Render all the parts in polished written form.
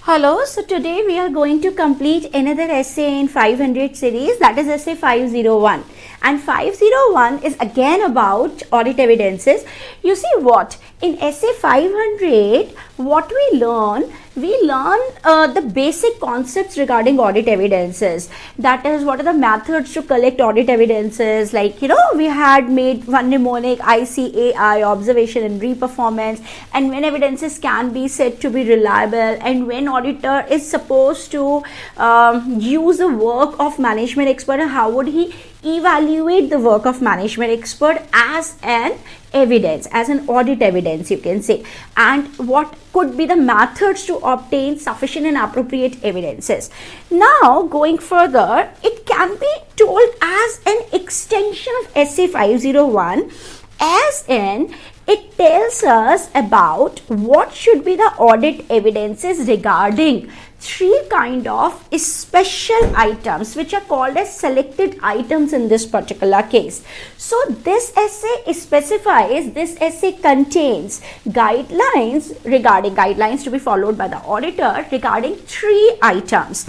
Hello, so today we are going to complete another essay in 500 series, that is essay 501. And 501 is again about audit evidences. You see what? In essay 500, what we learn the basic concepts regarding audit evidences. That is, what are the methods to collect audit evidences? Like, we had made one mnemonic, ICAI, observation and reperformance, and when evidences can be said to be reliable, and when auditor is supposed to use the work of management expert, and how would he evaluate the work of management expert as an evidence, as an audit evidence, you can say, and what could be the methods to obtain sufficient and appropriate evidences. Now, going further, it can be told as an extension of essay 501, as in it tells us about what should be the audit evidences regarding three kind of special items which are called as selected items in this particular case. So this essay specifies, this essay contains guidelines to be followed by the auditor regarding three items.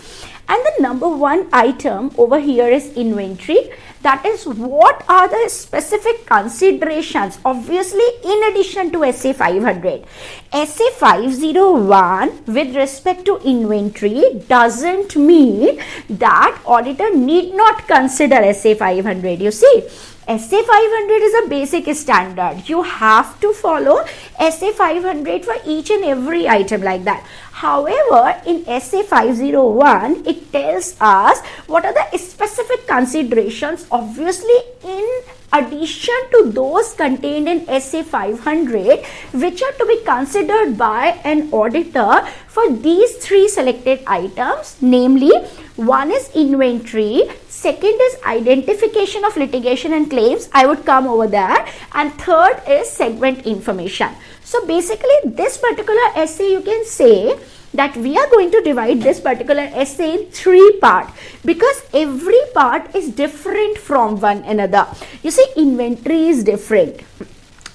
And the number one item over here is inventory. That is, what are the specific considerations, obviously in addition to essay 500. Essay 501 with respect to inventory doesn't mean that auditor need not consider essay 500. You see, essay 500 is a basic standard. You have to follow essay 500 for each and every item like that. However, in essay 501, it tells us what are the specific considerations, obviously in addition to those contained in essay 500, which are to be considered by an auditor for these three selected items, namely, one is inventory, second is identification of litigation and claims, I would come over there, and third is segment information. So basically, this particular essay, you can say that we are going to divide this particular essay in three parts, because every part is different from one another. You see, inventory is different.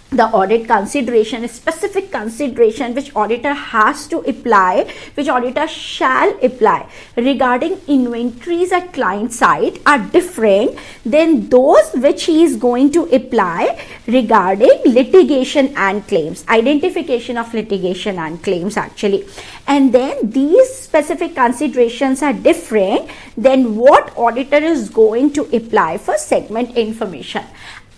The audit consideration is specific consideration which auditor has to apply, which auditor shall apply regarding inventories at client side are different than those which he is going to apply regarding litigation and claims, identification of litigation and claims actually. And then these specific considerations are different than what auditor is going to apply for segment information.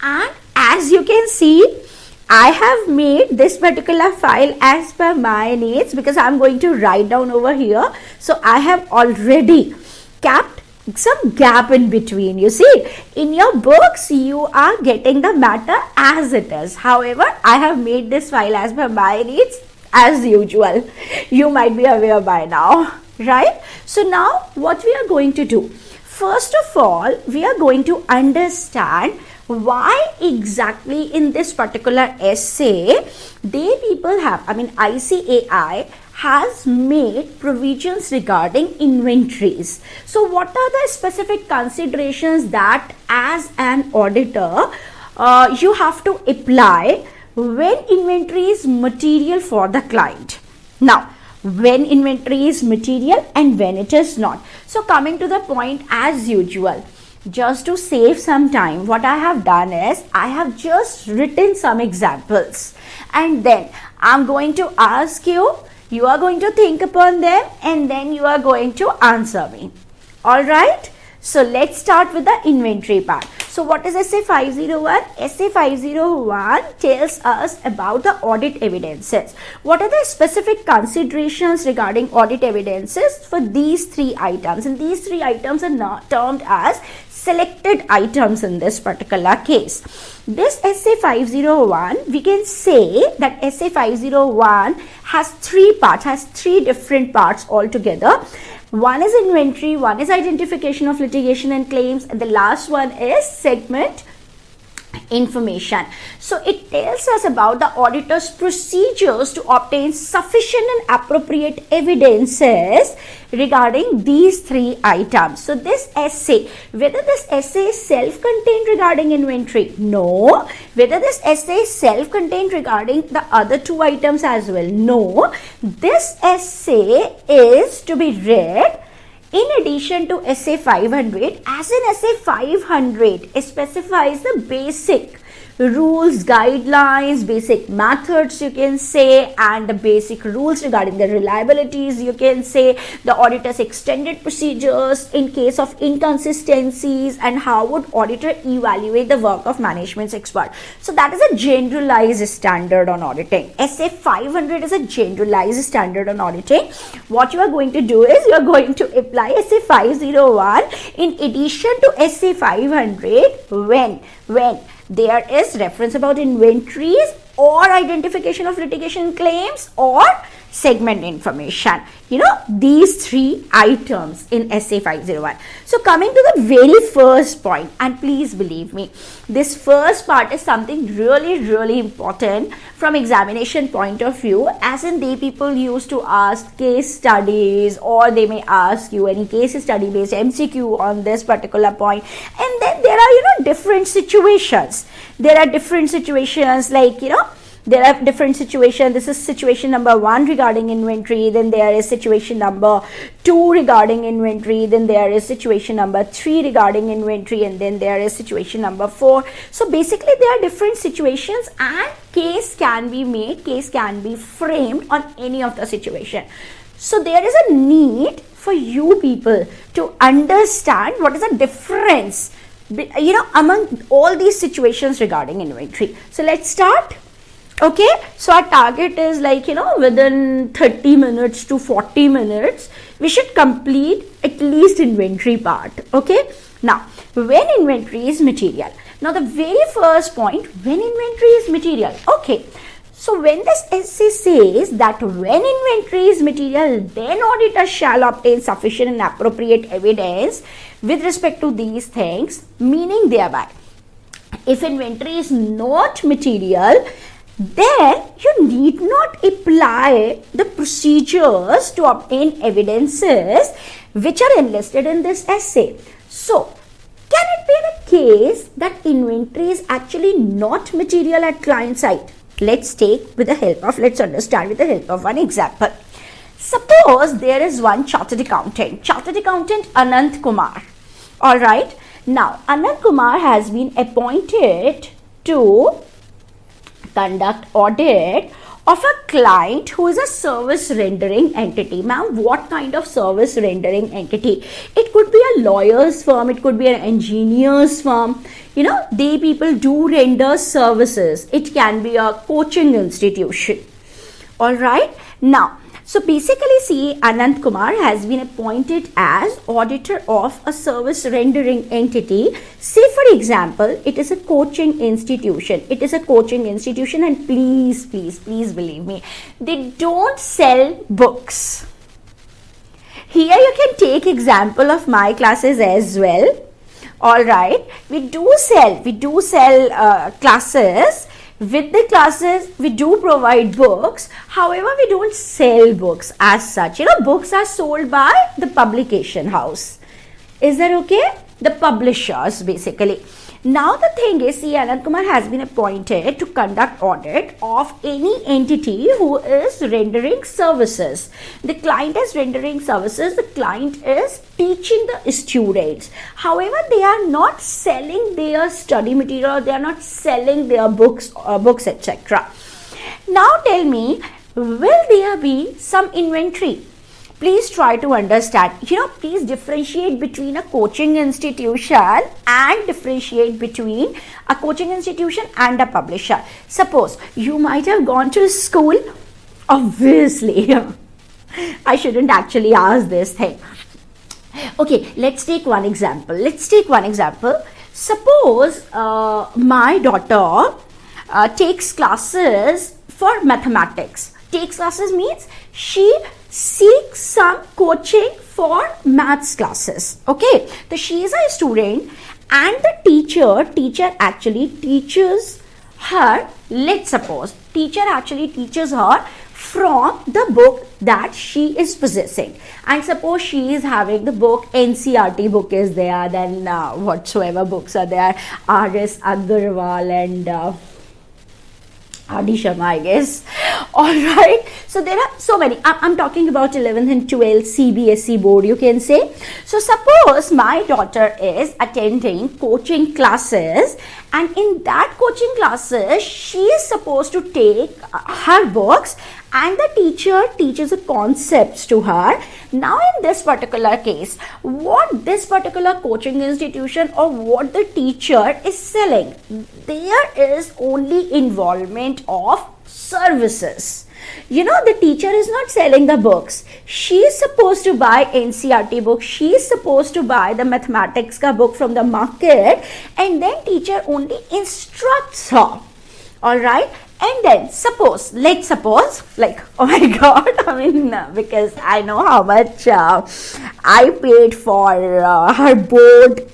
And as you can see, I have made this particular file as per my needs, because I am going to write down over here. So I have already kept some gap in between. You see, in your books, you are getting the matter as it is. However, I have made this file as per my needs as usual. You might be aware by now, right? So now what we are going to do? First of all, we are going to understand why exactly in this particular essay ICAI has made provisions regarding inventories. So what are the specific considerations that as an auditor you have to apply when inventory is material for the client? Now, when inventory is material and when it is not. So coming to the point, as usual, just to save some time, what I have done is I have just written some examples, and then I'm going to ask you, you are going to think upon them, and then you are going to answer me. Alright, so let's start with the inventory part. So what is essay 501? Essay 501 tells us about the audit evidences. What are the specific considerations regarding audit evidences for these three items? And these three items are not termed as selected items in this particular case. This essay 501, we can say that essay 501 has three parts, has three different parts altogether. One is inventory, one is identification of litigation and claims, and the last one is segment information. So it tells us about the auditor's procedures to obtain sufficient and appropriate evidences regarding these three items. So this essay, whether this essay is self-contained regarding inventory? No. Whether this essay is self-contained regarding the other two items as well? No. This essay is to be read in addition to essay 500, as in essay 500, it specifies the basic rules, guidelines, basic methods you can say, and the basic rules regarding the reliabilities you can say, the auditor's extended procedures in case of inconsistencies, and how would auditor evaluate the work of management's expert. So that is a generalized standard on auditing. Essay 500 is a generalized standard on auditing. What you are going to do is you are going to apply essay 501 in addition to essay 500 when there is reference about inventories or identification of litigation claims or segment information. You know, these three items in essay 501. So coming to the very first point, and please believe me, this first part is something really important from examination point of view, as in people used to ask case studies, or they may ask you any case study based MCQ on this particular point. And then there are, different situations. There are different situations like, there are different situations. This is situation number 1 regarding inventory. Then there is situation number 2 regarding inventory. Then there is situation number 3 regarding inventory. And then there is situation number 4. So basically there are different situations, and case can be made, case can be framed on any of the situation. So there is a need for you people to understand what is the difference, among all these situations regarding inventory. So let's start. Okay, so our target is like, within 30 minutes to 40 minutes, we should complete at least inventory part. Okay, now when inventory is material. Now the very first point, when inventory is material. Okay, so when this essay says that when inventory is material, then auditor shall obtain sufficient and appropriate evidence with respect to these things, meaning thereby, if inventory is not material, then you need not apply the procedures to obtain evidences which are enlisted in this essay. So, can it be the case that inventory is actually not material at client side? Let's understand with the help of one example. Suppose there is one chartered accountant Anant Kumar. Alright, now Anant Kumar has been appointed to conduct audit of a client who is a service rendering entity. Ma'am, what kind of service rendering entity? It could be a lawyer's firm, it could be an engineer's firm. They people do render services. It can be a coaching institution. Alright, now, so basically see, Anant Kumar has been appointed as auditor of a service rendering entity. Say for example, it is a coaching institution. It is a coaching institution, and please believe me, they don't sell books. Here you can take example of my classes as well. Alright, we do sell classes. With the classes, we do provide books. However, we don't sell books as such. Books are sold by the publication house. Is that okay? The publishers basically. Now the thing is, see, Anant Kumar has been appointed to conduct audit of any entity who is rendering services. The client is rendering services. The client is teaching the students. However, they are not selling their study material. They are not selling their books, etc. Now tell me, will there be some inventory? Please try to understand. Please differentiate between a coaching institution and differentiate between a coaching institution and a publisher. Suppose you might have gone to school. Obviously, I shouldn't actually ask this thing. Okay, let's take one example. Suppose my daughter takes classes for mathematics. Takes classes means she seeks some coaching for maths classes. Okay, so she is a student and the teacher actually teaches her, let's suppose teacher actually teaches her from the book that she is possessing, and suppose she is having the book, NCERT book is there, then whatsoever books are there, R.S. Agarwal and Adi Sharma, I guess. Alright, so there are so many. I'm talking about 11th and 12th CBSE board, you can say. So suppose my daughter is attending coaching classes, and in that coaching classes she is supposed to take her books and the teacher teaches the concepts to her. Now in this particular case, what this particular coaching institution or what the teacher is selling, there is only involvement of services. You know, the teacher is not selling the books. She is supposed to buy NCERT book. She is supposed to buy the mathematics ka book from the market, and then teacher only instructs her. Alright. And then suppose, let's suppose, like, oh my god, I mean, because I know how much I paid for her board,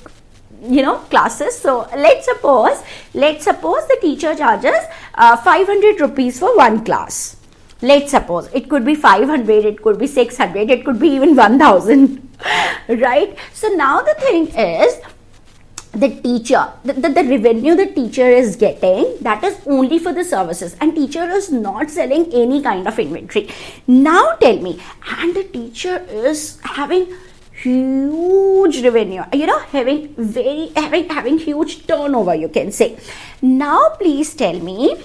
you know, classes. So let's suppose the teacher charges 500 rupees for one class. Let's suppose it could be 500, it could be 600, it could be even 1000, right? So now the thing is, the teacher, the revenue the teacher is getting, that is only for the services, and teacher is not selling any kind of inventory. Now tell me, and the teacher is having huge revenue, you know, having huge turnover, you can say. Now please tell me,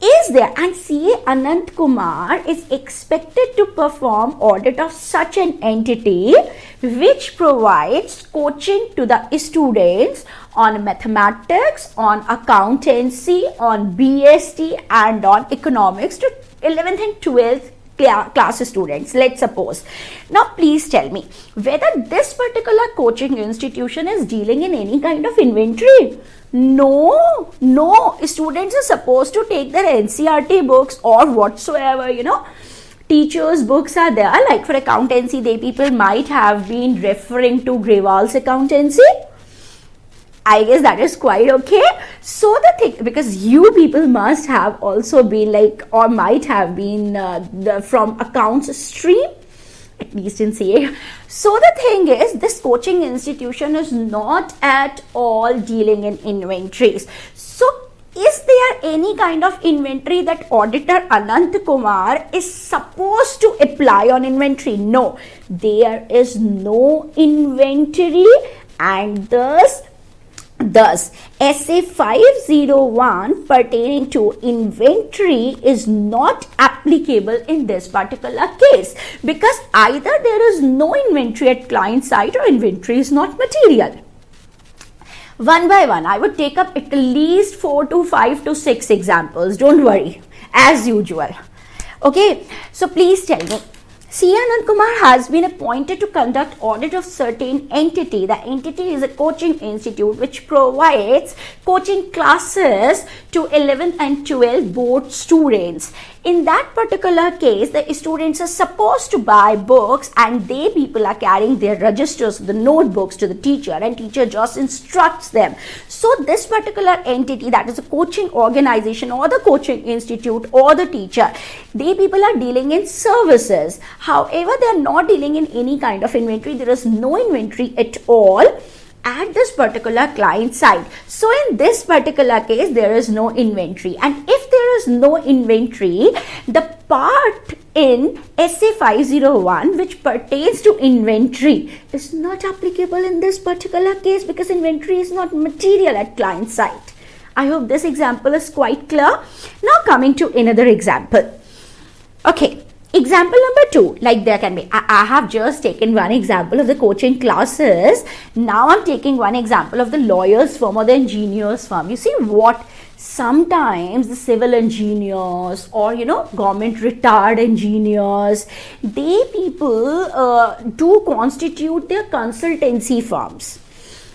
is there, and CA Anant Kumar is expected to perform audit of such an entity which provides coaching to the students on mathematics, on accountancy, on BST and on economics to 11th and 12th class students, let's suppose. Now please tell me whether this particular coaching institution is dealing in any kind of inventory. No, students are supposed to take their NCERT books or whatsoever, you know, teachers books are there. Like for accountancy, they people might have been referring to Grewal's accountancy. I guess that is quite okay. So the thing, because you people must have also been like, or might have been from accounts stream, at least in CA. So the thing is, this coaching institution is not at all dealing in inventories. So is there any kind of inventory that auditor Anant Kumar is supposed to apply on inventory? No, there is no inventory, and thus SA 501 pertaining to inventory is not applicable in this particular case, because either there is no inventory at client side or inventory is not material. One by one, I would take up at least 4 to 5 to 6 examples. Don't worry, as usual. Okay, so please tell me. CA Anant Kumar has been appointed to conduct audit of certain entity. The entity is a coaching institute which provides coaching classes to 11th and 12th board students. In that particular case, the students are supposed to buy books, and they people are carrying their registers, the notebooks to the teacher, and teacher just instructs them. So this particular entity, that is a coaching organization or the coaching institute or the teacher, they people are dealing in services. However, they are not dealing in any kind of inventory. There is no inventory at all at this particular client side. So in this particular case, there is no inventory, and if there is no inventory, the part in SA 501 which pertains to inventory is not applicable in this particular case, because inventory is not material at client side. I hope this example is quite clear. Now coming to another example. Okay. Example number 2, like there can be, I have just taken one example of the coaching classes. Now I'm taking one example of the lawyer's firm or the engineer's firm. You see what? Sometimes the civil engineers or, you know, government retired engineers, they people do constitute their consultancy firms.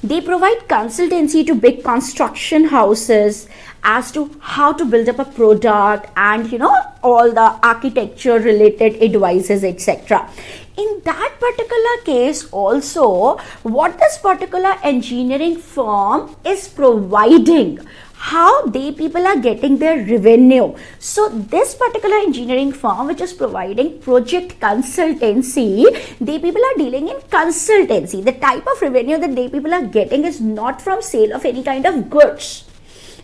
They provide consultancy to big construction houses as to how to build up a product and all the architecture related advices, etc. In that particular case also, what this particular engineering firm is providing, how they people are getting their revenue. So this particular engineering firm which is providing project consultancy, they people are dealing in consultancy. The type of revenue that they people are getting is not from sale of any kind of goods.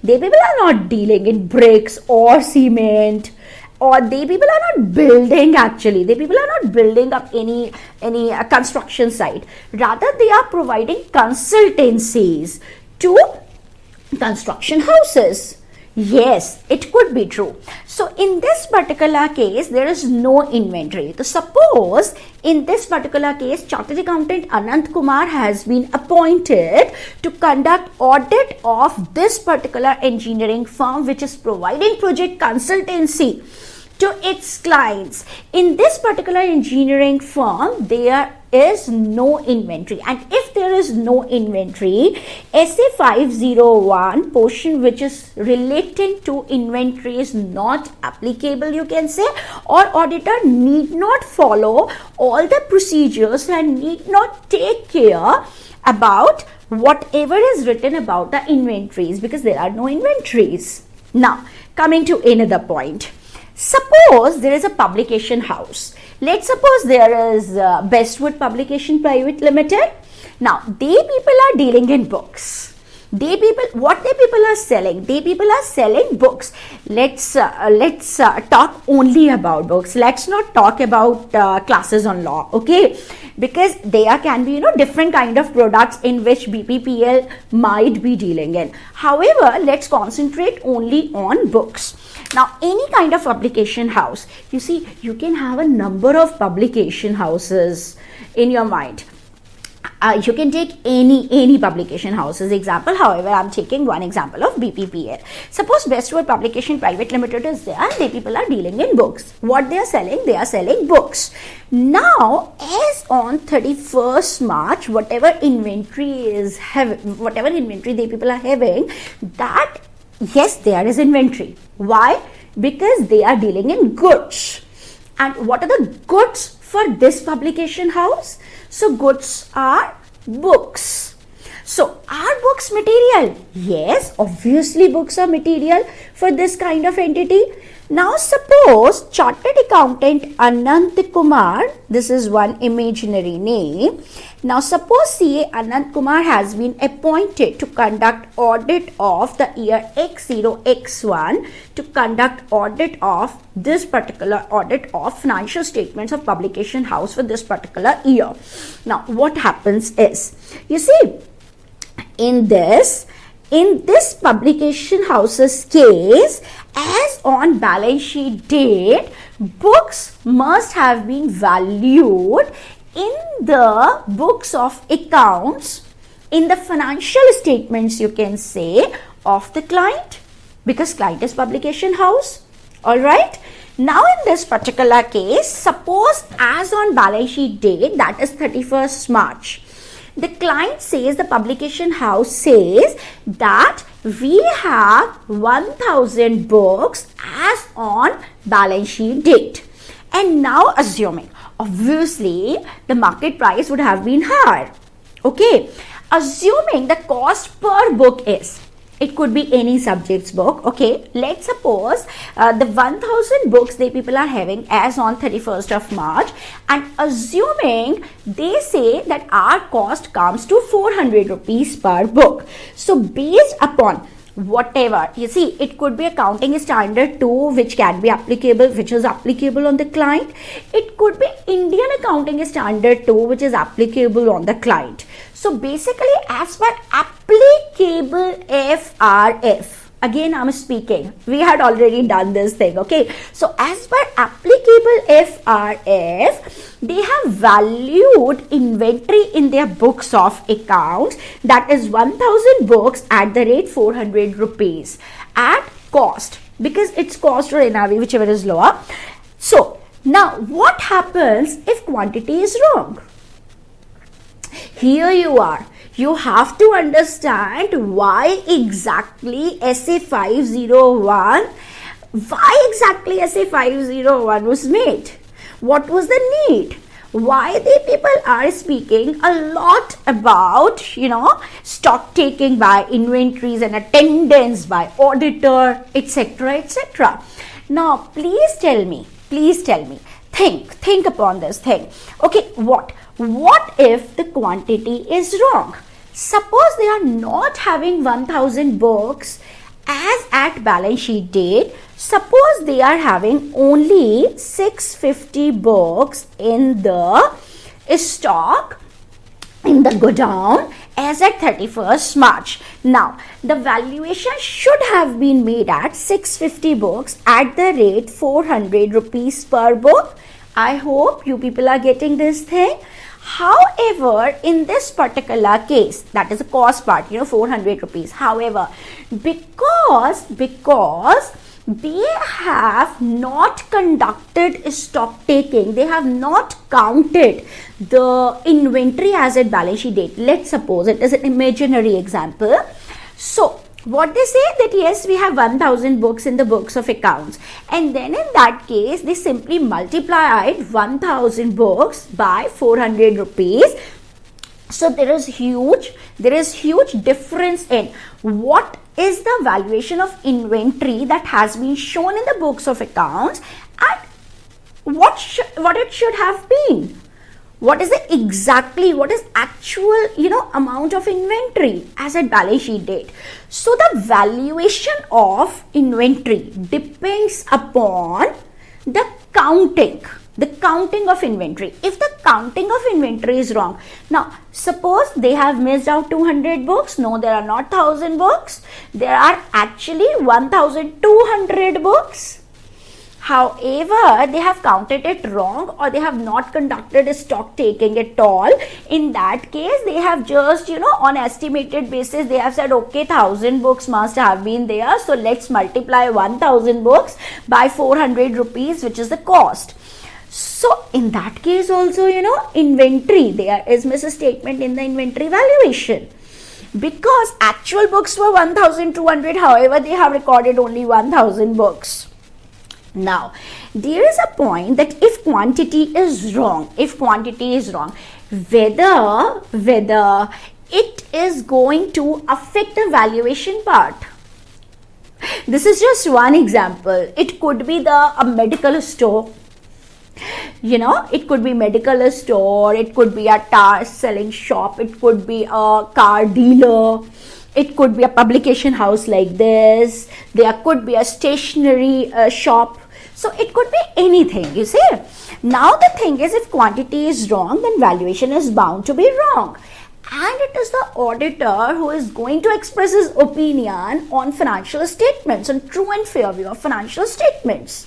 They people are not dealing in bricks or cement, or they people are not building, actually they people are not building up any construction site. Rather they are providing consultancies to construction houses. Yes, it could be true. So in this particular case, there is no inventory. So suppose in this particular case, Chartered Accountant Anant Kumar has been appointed to conduct audit of this particular engineering firm which is providing project consultancy to its clients. In this particular engineering firm, there is no inventory, and if there is no inventory, SA 501 portion which is relating to inventory is not applicable, you can say, or auditor need not follow all the procedures and need not take care about whatever is written about the inventories, because there are no inventories. Now coming to another point. Suppose there is a publication house. Let's suppose there is Bestwood Publication Private Limited. Now, they people are dealing in books. What they people are selling? They people are selling books. Let's talk only about books. Let's not talk about classes on law, okay? Because there can be different kind of products in which BPPL might be dealing in. However, let's concentrate only on books. Now, any kind of publication house, you see, you can have a number of publication houses in your mind. You can take any publication houses example. However, I'm taking one example of BPPL. Suppose Bestwood Publication Private Limited is there and they people are dealing in books. What they are selling? They are selling books. Now, as on 31st March, whatever inventory they people are having, that yes, there is inventory. Why? Because they are dealing in goods. And what are the goods for this publication house? So goods are books. So are books material? Yes, obviously books are material for this kind of entity. Now suppose Chartered Accountant Anant Kumar, this is one imaginary name. Now suppose CA Anant Kumar has been appointed to conduct audit of the year X0, X1, to conduct audit of this particular audit of financial statements of publication house for this particular year. Now what happens is, you see, in this publication house's case, as on balance sheet date, books must have been valued in the books of accounts, in the financial statements, you can say, of the client, because client is publication house. Alright. Now in this particular case, suppose as on balance sheet date, that is 31st March, the client says, the publication house says that we have 1000 books as on balance sheet date. And now assuming, obviously the market price would have been higher. Okay. Assuming the cost per book is, it could be any subject's book. Okay, let's suppose the 1000 books they people are having as on 31st of March, and assuming they say that our cost comes to 400 rupees per book. So based upon whatever, you see, it could be accounting standard 2 which can be applicable, which is applicable on the client. It could be Indian accounting standard 2 which is applicable on the client. So basically, as per applicable FRF, again I'm speaking, we had already done this thing, okay. So as per applicable FRF, they have valued inventory in their books of accounts, that is 1000 books at the rate 400 rupees at cost, because it's cost or NRV, whichever is lower. So now what happens if quantity is wrong? Here you are, You have to understand why exactly SA 501, why exactly SA 501 was made. What was the need? Why the people are speaking a lot about, stock taking by inventories and attendance by auditor, etc., etc. Now, please tell me, think upon this thing. Okay, what if the quantity is wrong? Suppose they are not having 1000 books as at balance sheet date. Suppose they are having only 650 books in the stock, in the godown as at 31st March. Now, the valuation should have been made at 650 books at the rate 400 rupees per book. I hope you people are getting this thing. However, in this particular case, that is the cost part, 400 rupees. However, because they have not conducted stock taking, they have not counted the inventory as at balance sheet date. Let's suppose it is an imaginary example. So, what they say that yes, we have 1000 books in the books of accounts, and then in that case they simply multiplied 1000 books by 400 rupees. So there is huge difference in what is the valuation of inventory that has been shown in the books of accounts and what it should have been. What is actual, amount of inventory as at balance sheet date. So the valuation of inventory depends upon the counting of inventory. If the counting of inventory is wrong, now suppose they have missed out 200 books. No, there are not 1000 books. There are actually 1200 books. However, they have counted it wrong or they have not conducted a stock taking at all. In that case, they have just, on estimated basis, they have said, okay, 1000 books must have been there. So let's multiply 1000 books by 400 rupees, which is the cost. So in that case also, inventory, there is misstatement in the inventory valuation. Because actual books were 1200, however, they have recorded only 1000 books. Now, there is a point that if quantity is wrong, whether it is going to affect the valuation part. This is just one example. It could be a medical store. It could be medical store, it could be a tire selling shop, it could be a car dealer, it could be a publication house like this, there could be a stationery shop. So it could be anything, you see. Now the thing is, if quantity is wrong, then valuation is bound to be wrong. And it is the auditor who is going to express his opinion on financial statements, on true and fair view of financial statements.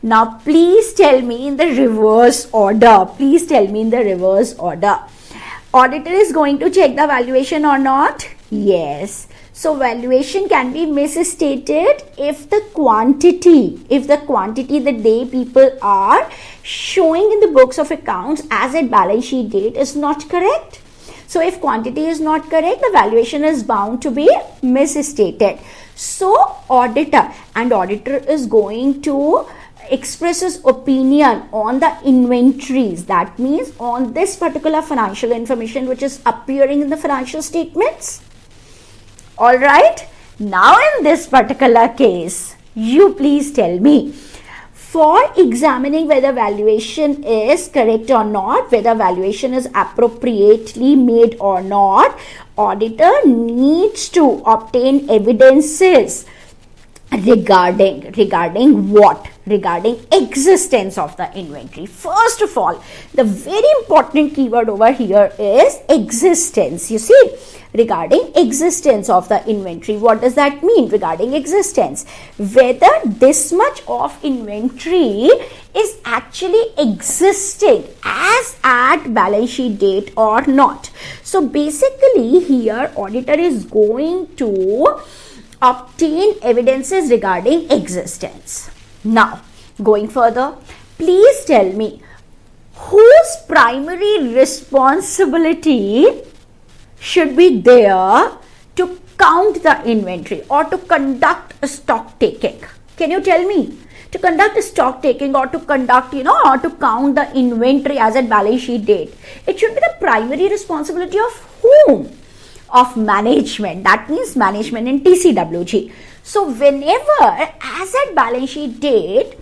Now, please tell me in the reverse order. Auditor is going to check the valuation or not? Yes. So, valuation can be misstated if the quantity that they people are showing in the books of accounts as at balance sheet date is not correct. So, if quantity is not correct, the valuation is bound to be misstated. So, auditor is going to express his opinion on the inventories. That means on this particular financial information which is appearing in the financial statements. Alright, now in this particular case, you please tell me, for examining whether valuation is correct or not, whether valuation is appropriately made or not, auditor needs to obtain evidences regarding what? Regarding existence of the inventory. First of all, the very important keyword over here is existence. You see, regarding existence of the inventory. What does that mean regarding existence? Whether this much of inventory is actually existing as at balance sheet date or not. So basically here auditor is going to obtain evidences regarding existence. Now, going further, please tell me whose primary responsibility should be there to count the inventory or to conduct a stock taking? Can you tell me? To conduct a stock taking or to conduct, or to count the inventory as at balance sheet date, it should be the primary responsibility of whom? Of management. That means management in TCWG. So whenever as at balance sheet date,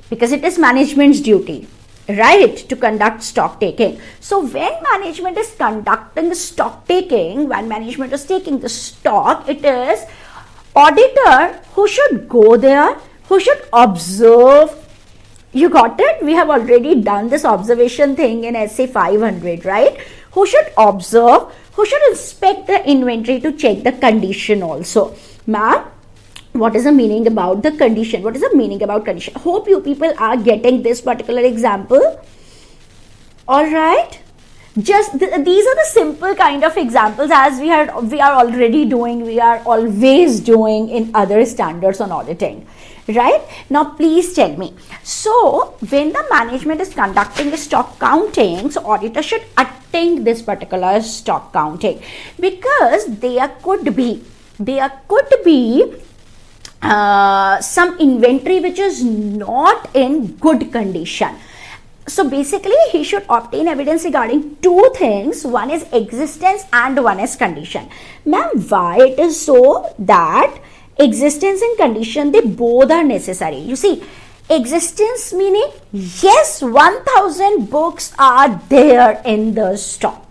because it is management's duty, right, to conduct stock taking. So when management is conducting stock taking, when management is taking the stock, it is auditor who should go there, who should observe. You got it? We have already done this observation thing in SA 500, right? Who should observe, who should inspect the inventory to check the condition also. Ma'am, what is the meaning about the condition? What is the meaning about condition? Hope you people are getting this particular example. All right. Just these are the simple kind of examples as we are already doing, we are always doing in other standards on auditing. Right? Now, please tell me. So, when the management is conducting the stock counting, so auditor should attend this particular stock counting, because there could be some inventory which is not in good condition. So basically, he should obtain evidence regarding two things. One is existence and one is condition. Ma'am, why it is so that existence and condition, they both are necessary? You see, existence meaning, yes, 1000 books are there in the stock.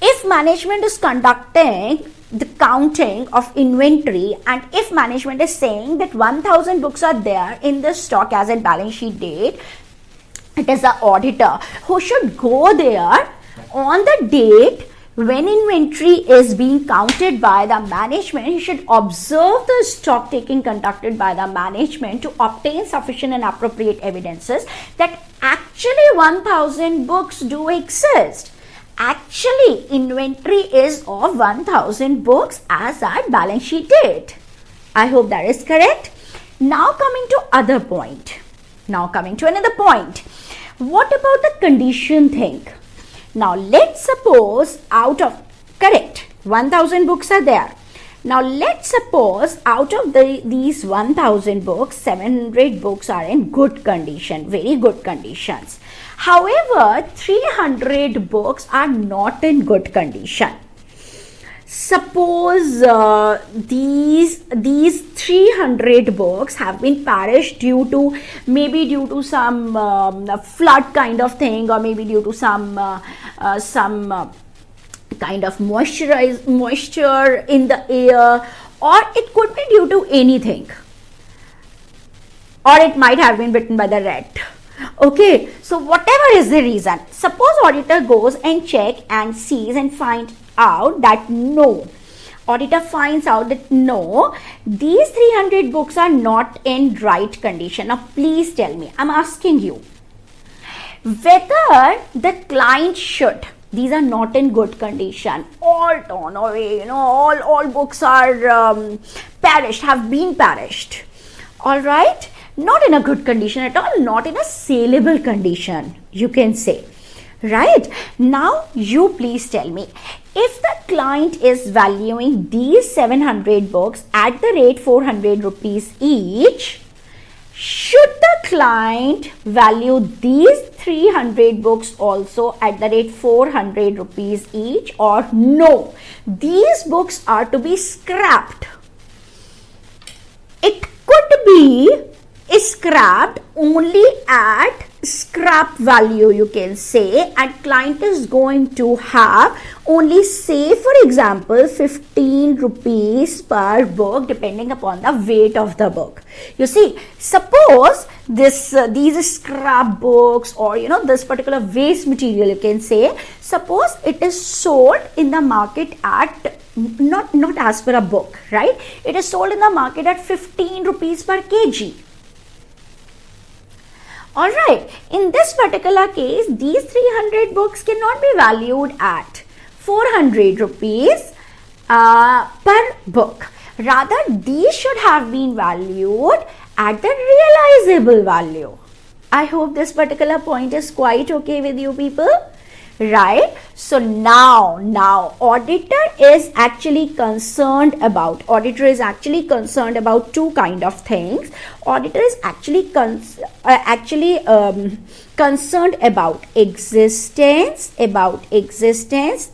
If management is conducting the counting of inventory and if management is saying that 1000 books are there in the stock as at balance sheet date, it is the auditor who should go there on the date when inventory is being counted by the management. He should observe the stock taking conducted by the management to obtain sufficient and appropriate evidences that actually 1000 books do exist. Actually, inventory is of 1000 books as at balance sheet date. I hope that is correct. Now coming to other point. Now coming to another point. What about the condition thing? Now let's suppose out of, correct, 1000 books are there. Now let's suppose out of these 1000 books, 700 books are in good condition, very good conditions. However, 300 books are not in good condition. Suppose these 300 books have been perished due to some flood kind of thing, or maybe due to some kind of moisture in the air, or it could be due to anything, or it might have been bitten by the rat. Okay, so whatever is the reason, suppose auditor goes and check and sees and find out that no, auditor finds out that no, these 300 books are not in right condition. Now please tell me, I'm asking you, whether the client should, these are not in good condition, all torn away, all books are perished, have been perished, all right, not in a good condition at all, not in a saleable condition, you can say. Right? Now you please tell me, if the client is valuing these 700 books at the rate 400 rupees each, should the client value these 300 books also at the rate 400 rupees each, or no, these books are to be scrapped? It could be scrapped only at scrap value, you can say, and client is going to have only, say for example, 15 rupees per book depending upon the weight of the book. You see, suppose these scrap books, or this particular waste material, you can say, suppose it is sold in the market at not as per a book, right, it is sold in the market at 15 rupees per kg. Alright, in this particular case, these 300 books cannot be valued at 400 rupees per book. Rather, these should have been valued at the realizable value. I hope this particular point is quite okay with you people. right? So now auditor is actually concerned about two kind of things. Auditor is actually concerned about existence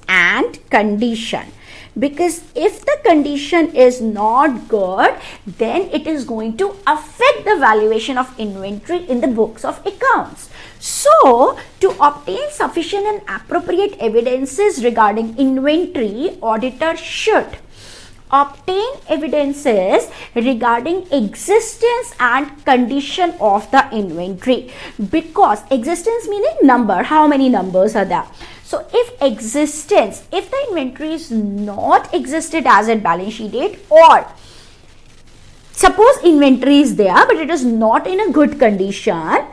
and condition. Because if the condition is not good, then it is going to affect the valuation of inventory in the books of accounts. So, to obtain sufficient and appropriate evidences regarding inventory, auditor should obtain evidences regarding existence and condition of the inventory. Because existence meaning number, how many numbers are there. So if the inventory is not existed as at balance sheet date, or suppose inventory is there but it is not in a good condition,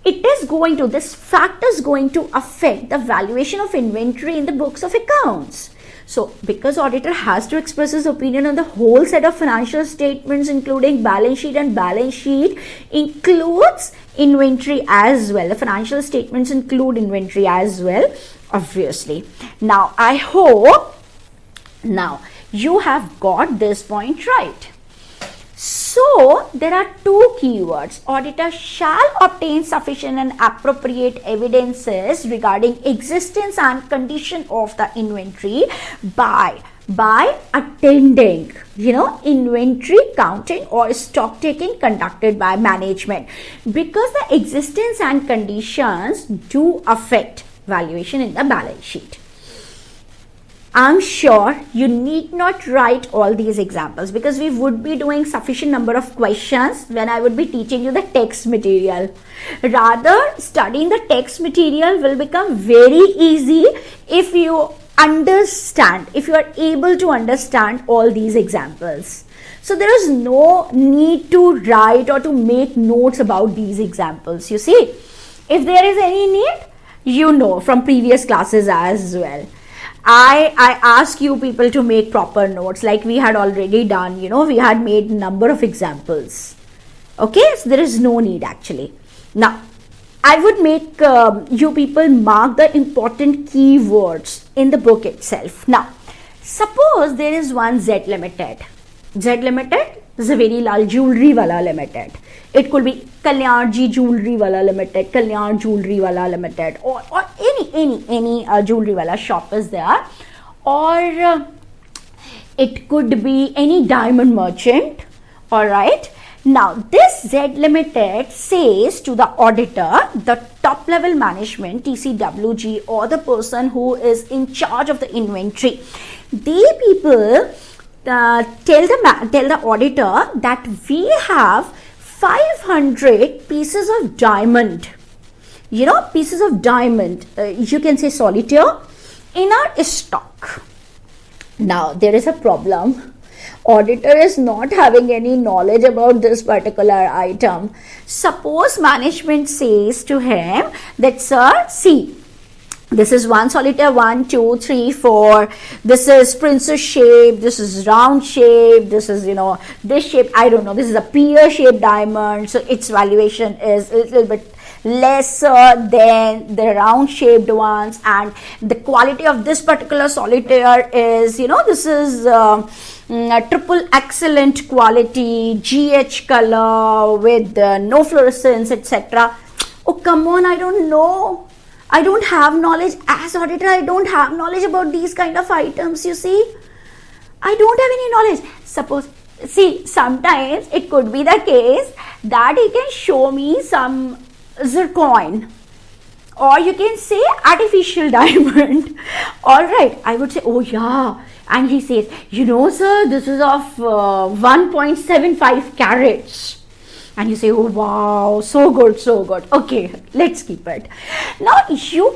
this fact is going to affect the valuation of inventory in the books of accounts. So because auditor has to express his opinion on the whole set of financial statements, including balance sheet, and balance sheet includes inventory as well. The financial statements include inventory as well, obviously. Now I hope now you have got this point right. So there are two keywords. Auditor shall obtain sufficient and appropriate evidences regarding existence and condition of the inventory by attending, inventory counting or stock taking conducted by management, because the existence and conditions do affect valuation in the balance sheet. I'm sure you need not write all these examples, because we would be doing sufficient number of questions when I would be teaching you the text material. Rather, studying the text material will become very easy if you are able to understand all these examples. So there is no need to write or to make notes about these examples. You see, if there is any need, from previous classes as well. I ask you people to make proper notes like we had already done. We had made number of examples. Okay, so there is no need actually. Now, I would make you people mark the important keywords in the book itself. Now, suppose there is one Z Limited. Z Limited is a very large jewelry wala limited. It could be Kalyan Ji Jewelry Wala Limited, Kalyan Jewelry Wala Limited, or any jewelry wala shop is there, or it could be any diamond merchant. All right. Now this Z Limited says to the auditor, the top level management, TCWG, or the person who is in charge of the inventory, they people tell the auditor that we have 500 pieces of diamond, pieces of diamond, you can say solitaire, in our stock. Now there is a problem. Auditor is not having any knowledge about this particular item. Suppose management says to him that, sir, see, this is one solitaire, 1, 2, 3, 4. This is princess shape. This is round shape. This is, this shape. I don't know. This is a pear shaped diamond. So its valuation is a little bit lesser than the round shaped ones. And the quality of this particular solitaire is, this is triple excellent quality, GH color with no fluorescence, etc. Oh, come on. I don't know. I don't have knowledge as auditor. I don't have knowledge about these kind of items, you see. I don't have any knowledge. Sometimes it could be the case that he can show me some zircon, or you can say artificial diamond. All right, I would say, oh yeah. And he says, sir, this is of 1.75 carats. And you say, oh wow, so good, so good. Okay, let's keep it. Now you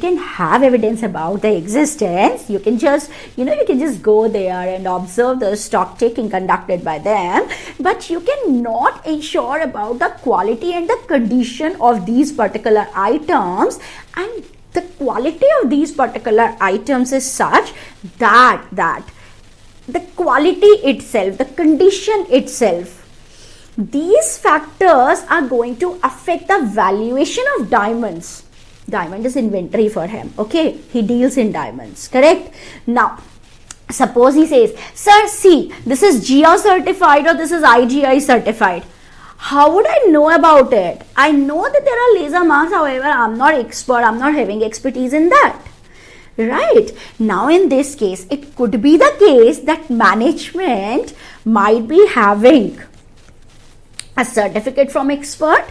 can have evidence about the existence. You can just go there and observe the stock taking conducted by them. But you cannot ensure about the quality and the condition of these particular items. And the quality of these particular items is such that the quality itself, the condition itself, these factors are going to affect the valuation of diamonds. Diamond is inventory for him. Okay, he deals in diamonds, correct? Now, suppose he says, sir, see, this is GIA certified or this is IGI certified. How would I know about it? I know that there are laser marks, however, I'm not expert, I'm not having expertise in that. Right? Now, in this case, it could be the case that management might be having a certificate from expert.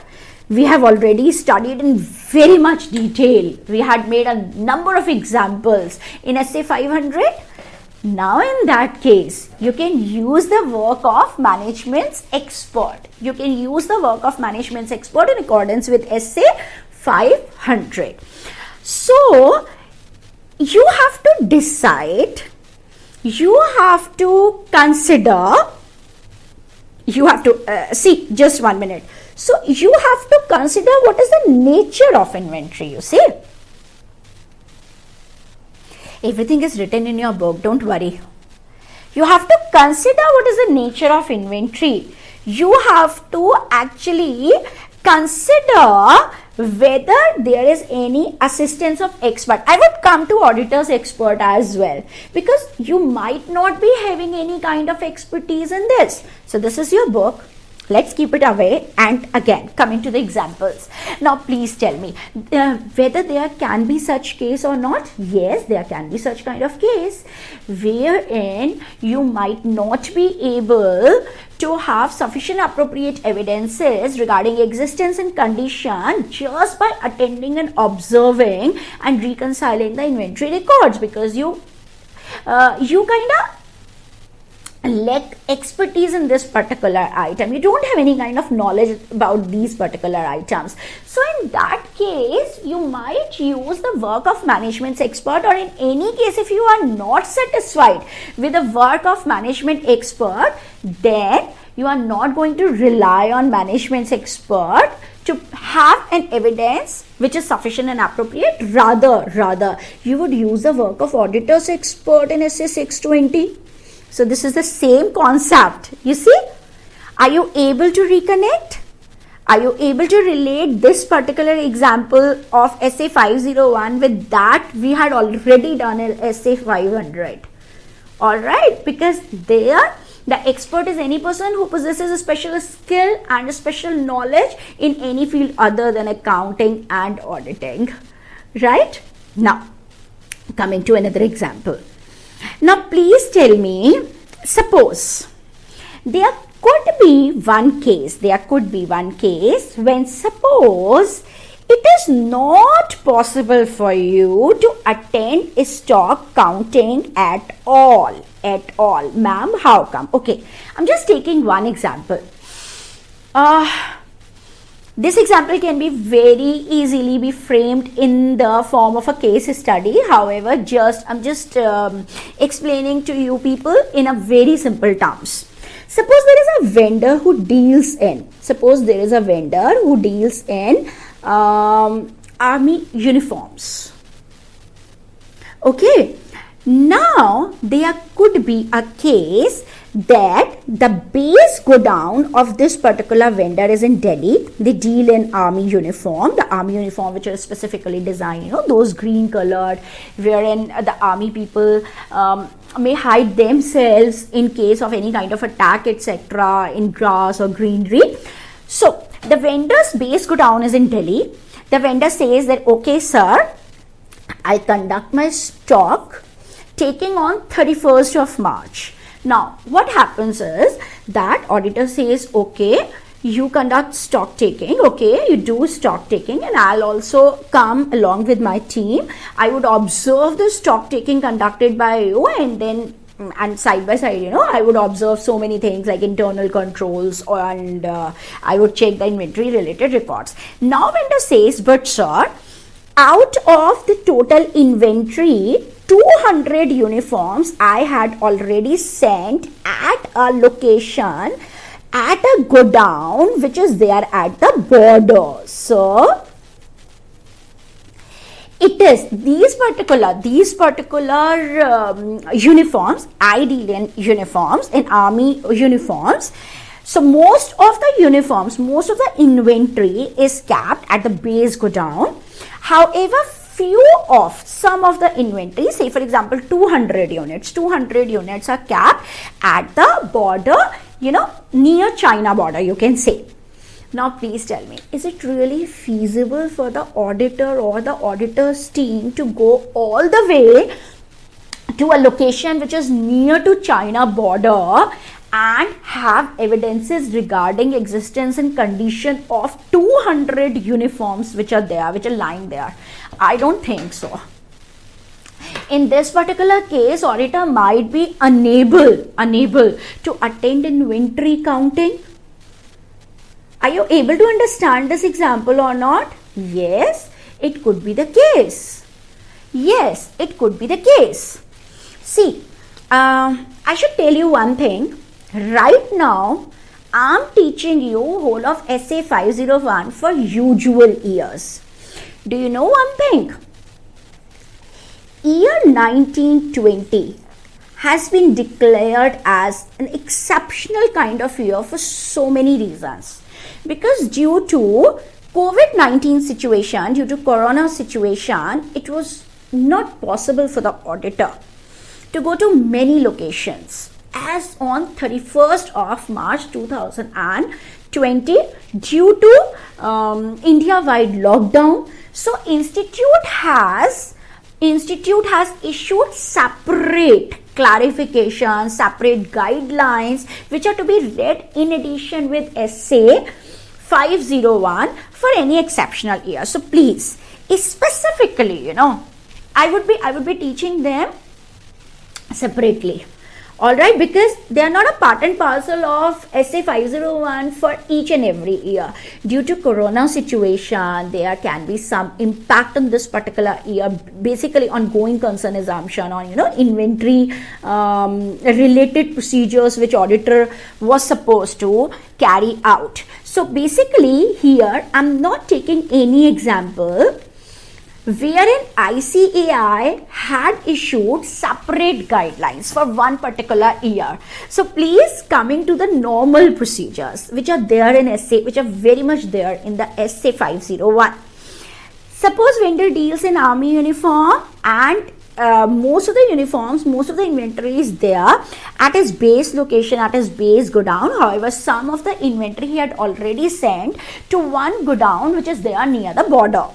We have already studied in very much detail. We had made a number of examples in SA 500. Now, in that case, you can use the work of management's expert. You can use the work of management's expert in accordance with SA 500. So, you have to decide, you have to consider, you have to, see, just 1 minute. So, you have to consider what is the nature of inventory, you see. Everything is written in your book, don't worry. You have to consider what is the nature of inventory. You have to actually consider whether there is any assistance of expert. I would come to auditor's expert as well, because you might not be having any kind of expertise in this. So this is your book. Let's keep it away, and again coming to the examples. Now please tell me whether there can be such case or not. Yes, there can be such kind of case wherein you might not be able to have sufficient appropriate evidences regarding existence and condition just by attending and observing and reconciling the inventory records, because you kind of lack expertise in this particular item. You don't have any kind of knowledge about these particular items. So in that case, you might use the work of management's expert, or in any case, if you are not satisfied with the work of management expert, then you are not going to rely on management's expert to have an evidence which is sufficient and appropriate. Rather, you would use the work of auditor's expert in SA 620. So this is the same concept. You see, are you able to reconnect? Are you able to relate this particular example of SA 501 with that we had already done in SA 500? Alright, because there the expert is any person who possesses a special skill and a special knowledge in any field other than accounting and auditing. Right? Now, coming to another example. Now, please tell me, suppose there could be one case when suppose it is not possible for you to attend a stock counting at all. Ma'am, how come? Okay, I'm just taking one example. This example can be very easily be framed in the form of a case study. However, I'm just explaining to you people in a very simple terms. Suppose there is a vendor who deals in army uniforms. Okay. Now, there could be a case that the base godown of this particular vendor is in Delhi. They deal in army uniform, the army uniform which is specifically designed, those green colored, wherein the army people may hide themselves in case of any kind of attack, etc., in grass or greenery. So, the vendor's base godown is in Delhi. The vendor says that, okay, sir, I conduct my stock taking on 31st of March. Now, what happens is that auditor says, okay, you conduct stock taking, okay, you do stock taking, and I'll also come along with my team. I would observe the stock taking conducted by you, and side by side, I would observe so many things like internal controls, and I would check the inventory related records. Now, vendor says, but sir, out of the total inventory, 200 uniforms I had already sent at a location, at a godown which is there at the border. So, it is these particular uniforms, I deal in uniforms, in army uniforms. So, most of the inventory is kept at the base godown. However, some of the inventory, say for example 200 units are kept at the border, near China border, you can say. Now please tell me, is it really feasible for the auditor or the auditor's team to go all the way to a location which is near to China border and have evidences regarding existence and condition of 200 uniforms which are lying there? I don't think so. In this particular case, auditor might be unable to attend inventory counting. Are you able to understand this example or not? Yes, it could be the case. Yes, it could be the case. See, I should tell you one thing. Right now, I am teaching you whole of SA 501 for usual years. Do you know one thing? Year 1920 has been declared as an exceptional kind of year for so many reasons. Because due to COVID-19 situation, due to corona situation, it was not possible for the auditor to go to many locations as on 31st of March 2020 due to India-wide lockdown. So Institute has issued separate clarifications, separate guidelines which are to be read in addition with SA 501 for any exceptional year. So please, specifically, I would be teaching them separately. Alright, because they are not a part and parcel of SA 501 for each and every year. Due to corona situation, there can be some impact on this particular year, basically on going concern assumption, on inventory related procedures which auditor was supposed to carry out. So basically here I'm not taking any example wherein ICAI had issued separate guidelines for one particular year. So please, coming to the normal procedures which are there in SA, which are very much there in the SA 501. Suppose vendor deals in army uniform and most of the uniforms, most of the inventory is there at his base location, at his base godown. However, some of the inventory he had already sent to one godown which is there near the border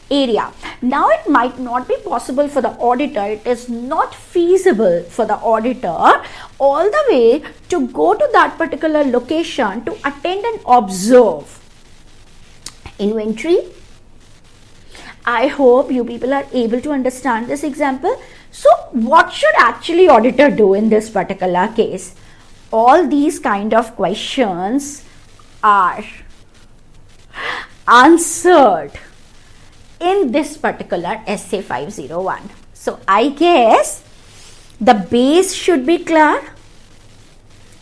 area. Now it might not be possible for the auditor, it is not feasible for the auditor all the way to go to that particular location to attend and observe inventory. I hope you people are able to understand this example. So what should actually auditor do in this particular case? All these kind of questions are answered in this particular SA 501. So I guess the base should be clear.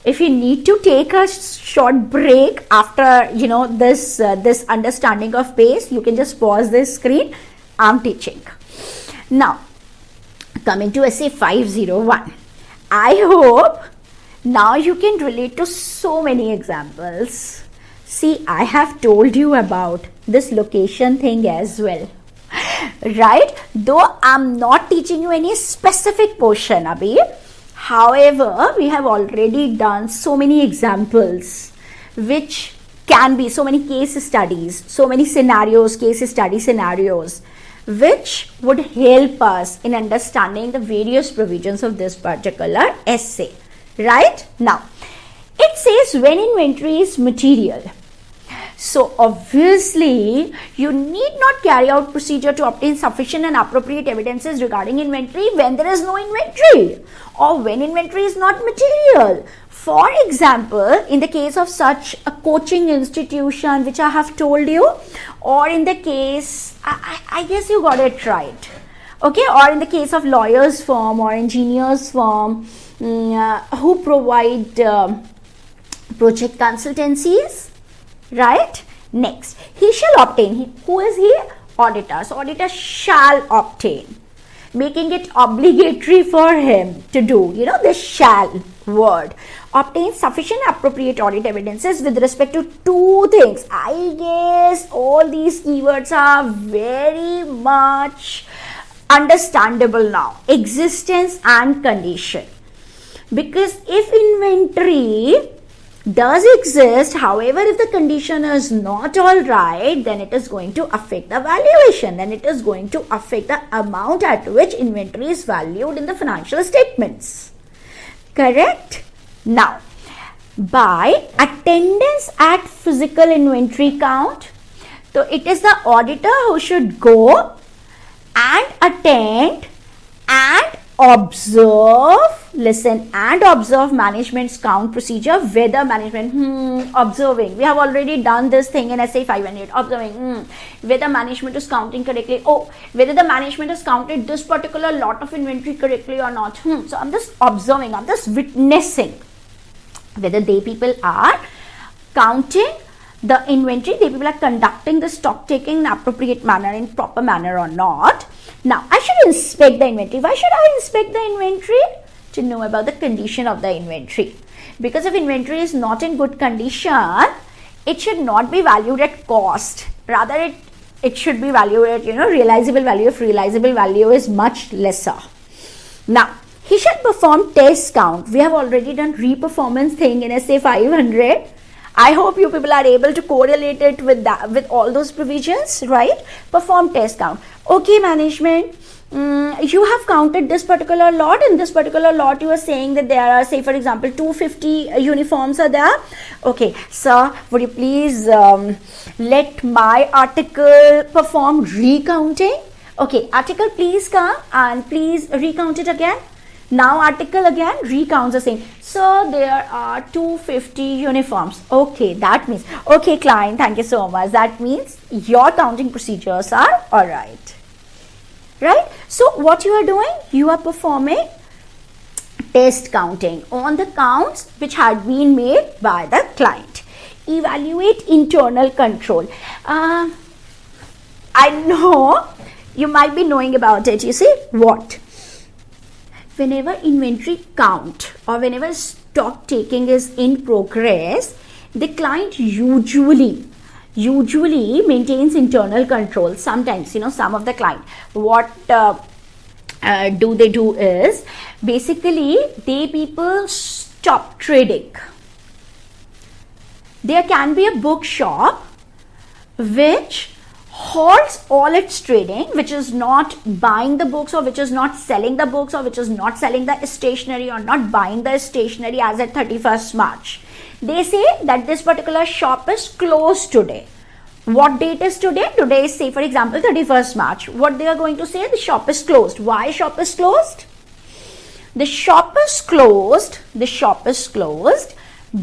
If you need to take a short break after this understanding of base, you can just pause this screen. I'm teaching. Now coming to SA 501, I hope now you can relate to so many examples. See, I have told you about this location thing as well, right? Though I'm not teaching you any specific portion, Abhi. However, we have already done so many examples, which can be so many case studies, so many scenarios, case study scenarios, which would help us in understanding the various provisions of this particular essay, right? Now, it says when inventory is material. So obviously, you need not carry out procedure to obtain sufficient and appropriate evidences regarding inventory when there is no inventory or when inventory is not material. For example, in the case of such a coaching institution, which I have told you, or in the case, I guess you got it right, okay, or in the case of lawyers firm or engineers firm who provide project consultancies, right? Next, he shall obtain. Who is he? Auditor. So auditor shall obtain making it obligatory for him to do, this shall word. Obtain sufficient appropriate audit evidences with respect to two things. I guess all these keywords are very much understandable now. Existence and condition. Because if inventory does exist, however, if the condition is not all right, then it is going to affect the valuation. Then it is going to affect the amount at which inventory is valued in the financial statements. Correct? Now, by attendance at physical inventory count, so it is the auditor who should go and attend and observe, listen, and observe management's count procedure, whether management, observing, we have already done this thing in SA 500, observing, whether management is counting correctly, whether the management has counted this particular lot of inventory correctly or not, so I'm just observing, I'm just witnessing whether they people are counting the inventory, they people are conducting the stock taking in appropriate manner, in proper manner or not. Now, I should inspect the inventory. Why should I inspect the inventory? To know about the condition of the inventory. Because if inventory is not in good condition, it should not be valued at cost. Rather, it should be valued at, realizable value. If realizable value is much lesser. Now, he should perform test count. We have already done re-performance thing in SA 500. I hope you people are able to correlate it with that, with all those provisions, right? Perform test count. Okay, management, you have counted this particular lot. In this particular lot, you are saying that there are, say, for example, 250 uniforms are there. Okay, sir, would you please let my article perform recounting? Okay, article, please come and please recount it again. Now article again recounts the same. So there are 250 uniforms. Okay, that means, okay client, thank you so much. That means your counting procedures are alright. Right? So what you are doing? You are performing test counting on the counts which had been made by the client. Evaluate internal control. I know you might be knowing about it. You see what? Whenever inventory count or whenever stock taking is in progress, the client usually maintains internal control. Sometimes, some of the client, what do they do is, basically, they people stop trading. There can be a bookshop which halts all its trading, which is not buying the books or which is not selling the books or which is not selling the stationery or not buying the stationery as at 31st March. They say that this particular shop is closed today. What date is today? Today is, say, for example, 31st March. What they are going to say? The shop is closed. Why shop is closed? The shop is closed. The shop is closed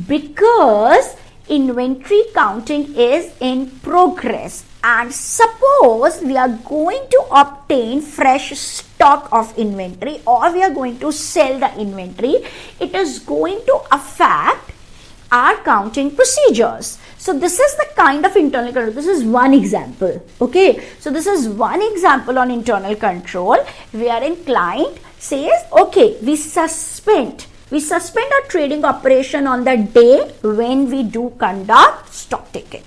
because inventory counting is in progress. And suppose we are going to obtain fresh stock of inventory or we are going to sell the inventory, it is going to affect our counting procedures. So this is the kind of internal control. This is one example. Okay. So this is one example on internal control wherein client says, okay, we suspend our trading operation on the day when we do conduct stock taking.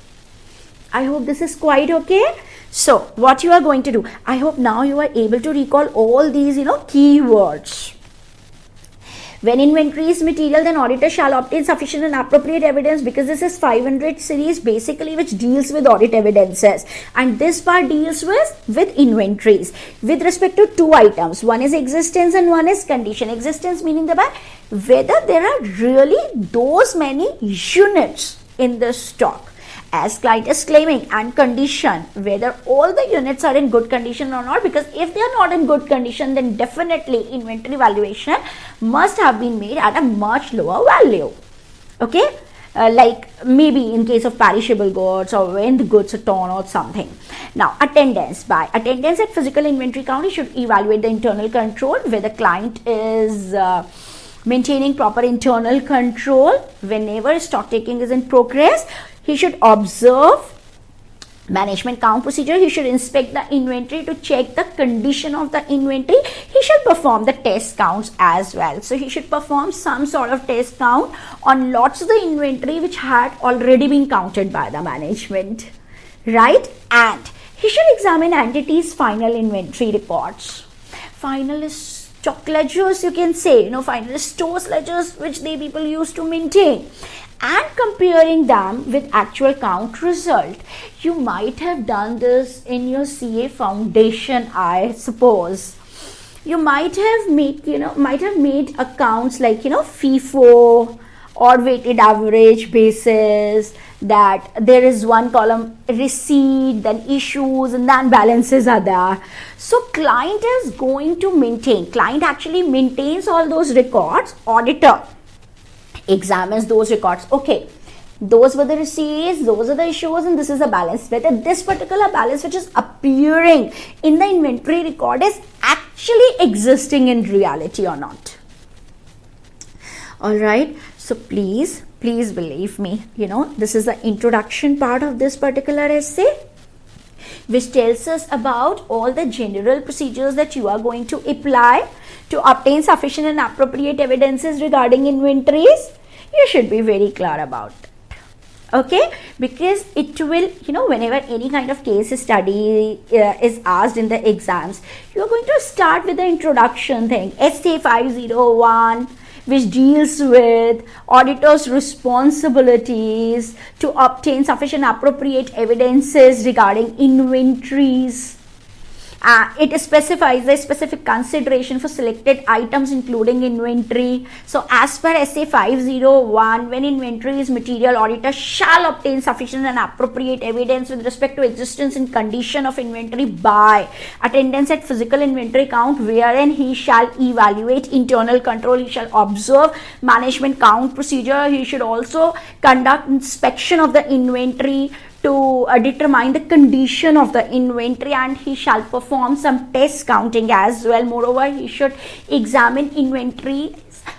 I hope this is quite okay. So what you are going to do, I hope now you are able to recall all these, keywords. When inventory is material, then auditor shall obtain sufficient and appropriate evidence, because this is 500 series basically which deals with audit evidences, and this part deals with inventories with respect to two items. One is existence and one is condition. Existence meaning whether there are really those many units in the stock as client is claiming, and condition, whether all the units are in good condition or not, because if they are not in good condition, then definitely inventory valuation must have been made at a much lower value. Okay, like maybe in case of perishable goods or when the goods are torn or something. Now attendance. By attendance at physical inventory count, you should evaluate the internal control where the client is maintaining proper internal control. Whenever stock taking is in progress, he should observe management count procedure, he should inspect the inventory to check the condition of the inventory. He should perform the test counts as well. So he should perform some sort of test count on lots of the inventory which had already been counted by the management, right? And he should examine entities' final inventory records. Final is stock ledgers, you can say, final is stores ledgers which they people used to maintain, and comparing them with actual count result. You might have done this in your CA foundation, I suppose. You might have made accounts like FIFO or weighted average basis, that there is one column receipt, then issues, and then balances are there. So client is going to maintain, client actually maintains all those records, auditor examines those records. Okay, those were the receipts, those are the issues, and this is the balance. Whether this particular balance which is appearing in the inventory record is actually existing in reality or not. All right, so please believe me, this is the introduction part of this particular essay, which tells us about all the general procedures that you are going to apply to obtain sufficient and appropriate evidences regarding inventories. You should be very clear about it. Okay, because it will, whenever any kind of case study is asked in the exams, you are going to start with the introduction thing, SA 501, which deals with auditor's responsibilities to obtain sufficient appropriate evidences regarding inventories. It specifies the specific consideration for selected items including inventory. So as per SA 501, when inventory is material, auditor shall obtain sufficient and appropriate evidence with respect to existence and condition of inventory by attendance at physical inventory count, wherein he shall evaluate internal control, he shall observe management count procedure, he should also conduct inspection of the inventory to determine the condition of the inventory, and he shall perform some test counting as well. Moreover, he should examine inventory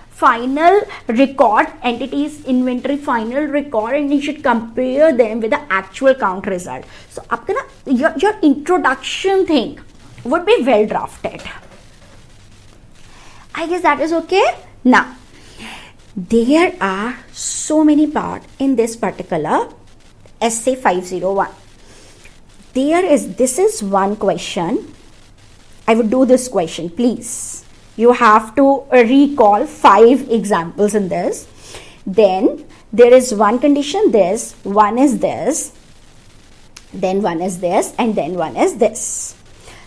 final record, entities inventory final record, and he should compare them with the actual count result. So your introduction thing would be well drafted. I guess that is okay. Now, there are so many parts in this particular SA 501. This is one question. I would do this question, please. You have to recall 5 examples in this. Then there is one condition, this, one is this, then one is this, and then one is this.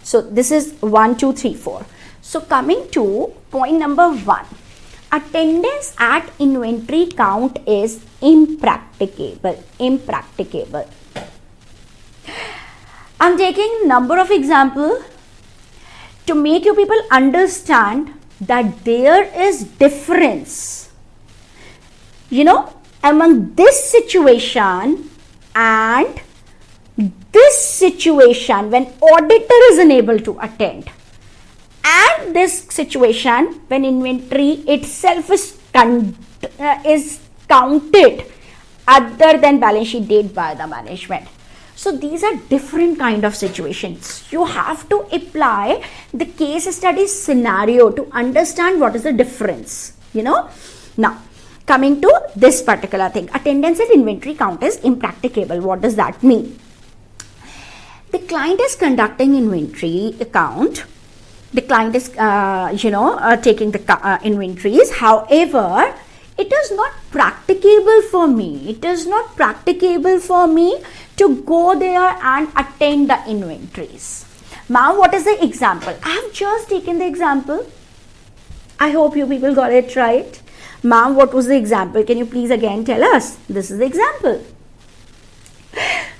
So this is 1, 2, 3, 4. So coming to point number 1. Attendance at inventory count is impracticable. I'm taking number of examples to make you people understand that there is difference, among this situation and this situation when auditor is unable to attend, and this situation when inventory itself is counted other than balance sheet date by the management. So these are different kind of situations. You have to apply the case study scenario to understand what is the difference, Now, coming to this particular thing, attendance at inventory count is impracticable. What does that mean? The client is conducting inventory account. The client is, taking the inventories. However, it is not practicable for me. It is not practicable for me to go there and attend the inventories. Now, what is the example? I have just taken the example. I hope you people got it right. Ma'am, what was the example? Can you please again tell us? This is the example.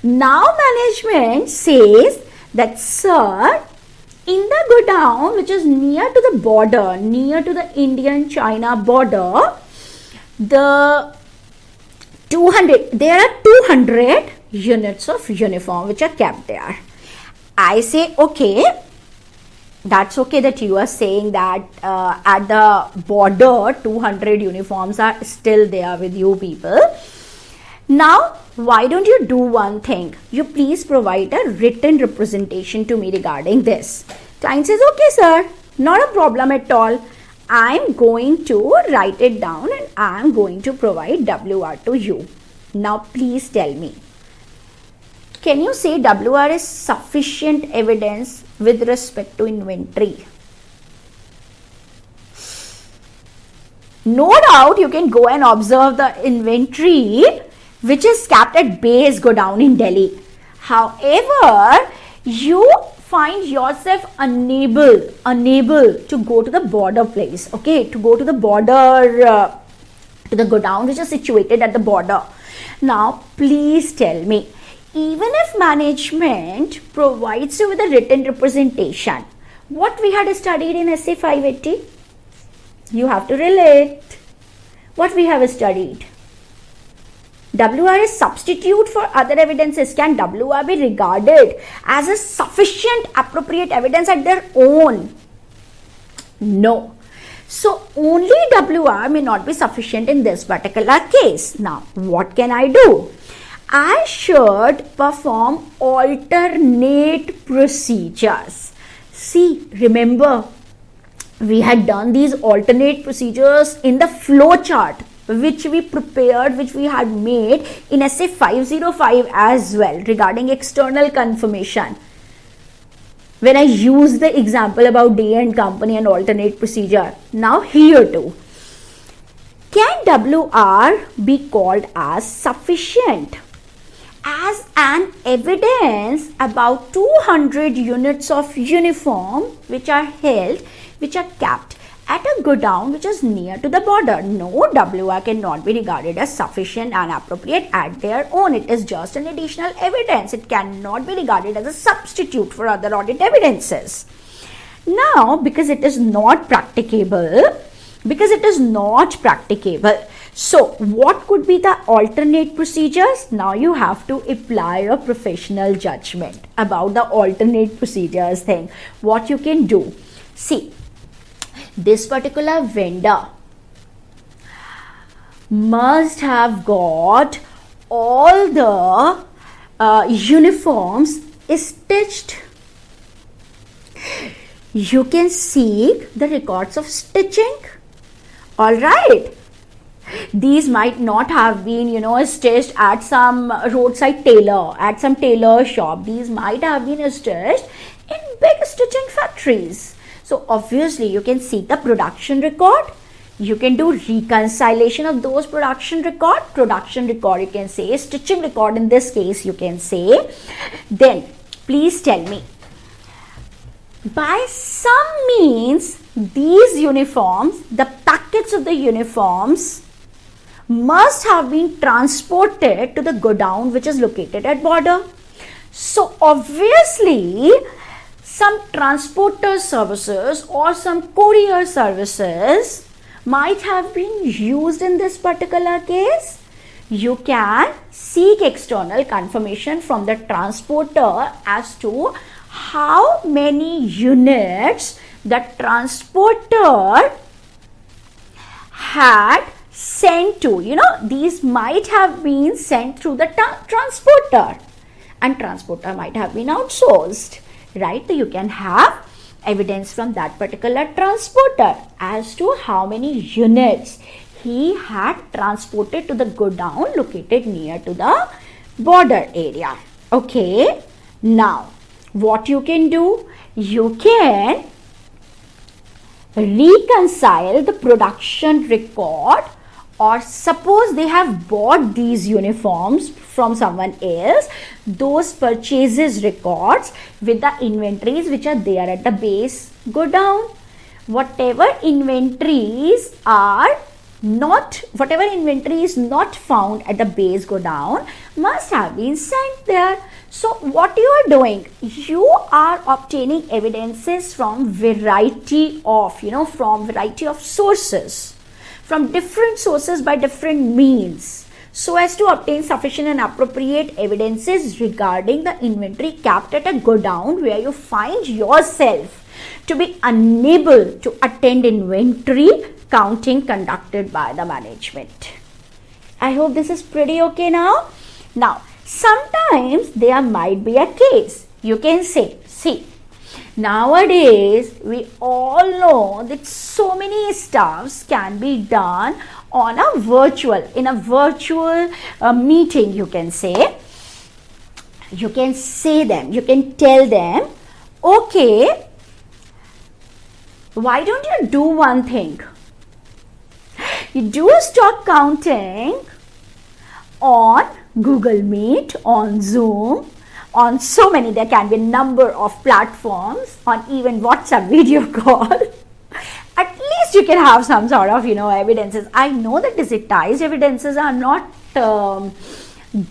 Now, management says that, sir, in the godown which is near to the border, near to the Indian-China border, there are 200 units of uniform which are kept there. I say, okay, that's okay that you are saying that at the border 200 uniforms are still there with you people. Now, why don't you do one thing? You please provide a written representation to me regarding this. Client says, okay, sir, not a problem at all. I'm going to write it down and I'm going to provide WR to you. Now, please tell me, can you say WR is sufficient evidence with respect to inventory? No doubt you can go and observe the inventory which is kept at base godown in Delhi. However, you find yourself unable to go to the border place, okay, to go to the border, to the godown which is situated at the border. Now, please tell me, even if management provides you with a written representation, what we had studied in SA 580? You have to relate what we have studied. WR is substitute for other evidences. Can WR be regarded as a sufficient appropriate evidence at their own? No. So only WR may not be sufficient in this particular case. Now, what can I do? I should perform alternate procedures. See, remember, we had done these alternate procedures in the flow chart which we prepared, which we had made in SA 505 as well regarding external confirmation. When I used the example about D & Company and alternate procedure. Now here too. Can WR be called as sufficient as an evidence about 200 units of uniform which are held, which are kept at a godown which is near to the border? No, WR cannot be regarded as sufficient and appropriate at their own. It is just an additional evidence. It cannot be regarded as a substitute for other audit evidences. Now, because it is not practicable, so what could be the alternate procedures? Now you have to apply a professional judgment about the alternate procedures thing. What you can do? See, this particular vendor must have got all the uniforms stitched. You can seek the records of stitching. All right. These might not have been, stitched at some roadside tailor, at some tailor shop. These might have been stitched in big stitching factories. So obviously you can see the production record. You can do reconciliation of those production record. You can say, stitching record in this case you can say. Then please tell me, by some means these uniforms, the packets of the uniforms must have been transported to the godown which is located at border. So obviously some transporter services or some courier services might have been used in this particular case. You can seek external confirmation from the transporter as to how many units the transporter had sent to. These might have been sent through the transporter, and transporter might have been outsourced. Right? So you can have evidence from that particular transporter as to how many units he had transported to the godown located near to the border area. Okay. Now, what you can do? You can reconcile the production record, or suppose they have bought these uniforms from someone else, those purchases records with the inventories which are there at the base godown. Whatever inventory is not found at the base godown must have been sent there. So what you are doing? You are obtaining evidences from variety of sources, from different sources by different means, so as to obtain sufficient and appropriate evidences regarding the inventory kept at a godown where you find yourself to be unable to attend inventory counting conducted by the management. I hope this is pretty okay now. Now, sometimes there might be a case. You can say, see, nowadays we all know that so many stuffs can be done on a virtual, in a virtual meeting, you can say. You can say them, you can tell them, okay, why don't you do one thing? You do stock counting on Google Meet, on Zoom, on so many, there can be a number of platforms, on even WhatsApp video call. At least you can have some sort of, evidences. I know that digitized evidences are not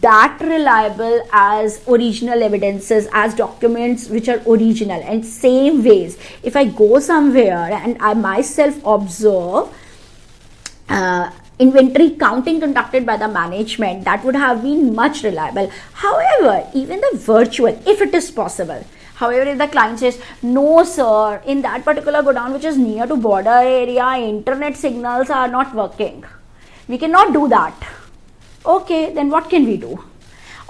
that reliable as original evidences, as documents which are original. And same ways, if I go somewhere and I myself observe inventory counting conducted by the management, that would have been much reliable. However, even the virtual, if it is possible, however, if the client says, no sir, in that particular godown which is near to border area, internet signals are not working, we cannot do that. Okay, then what can we do?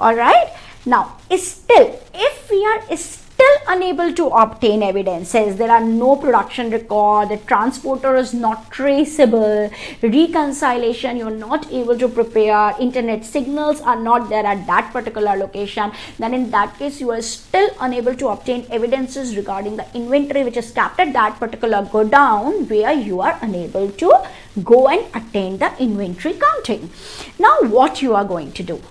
Alright, now still, if we are still unable to obtain evidences, there are no production record, the transporter is not traceable, reconciliation, you're not able to prepare, internet signals are not there at that particular location, then in that case you are still unable to obtain evidences regarding the inventory which is kept at that particular godown, where you are unable to go and attain the inventory counting. Now what you are going to do?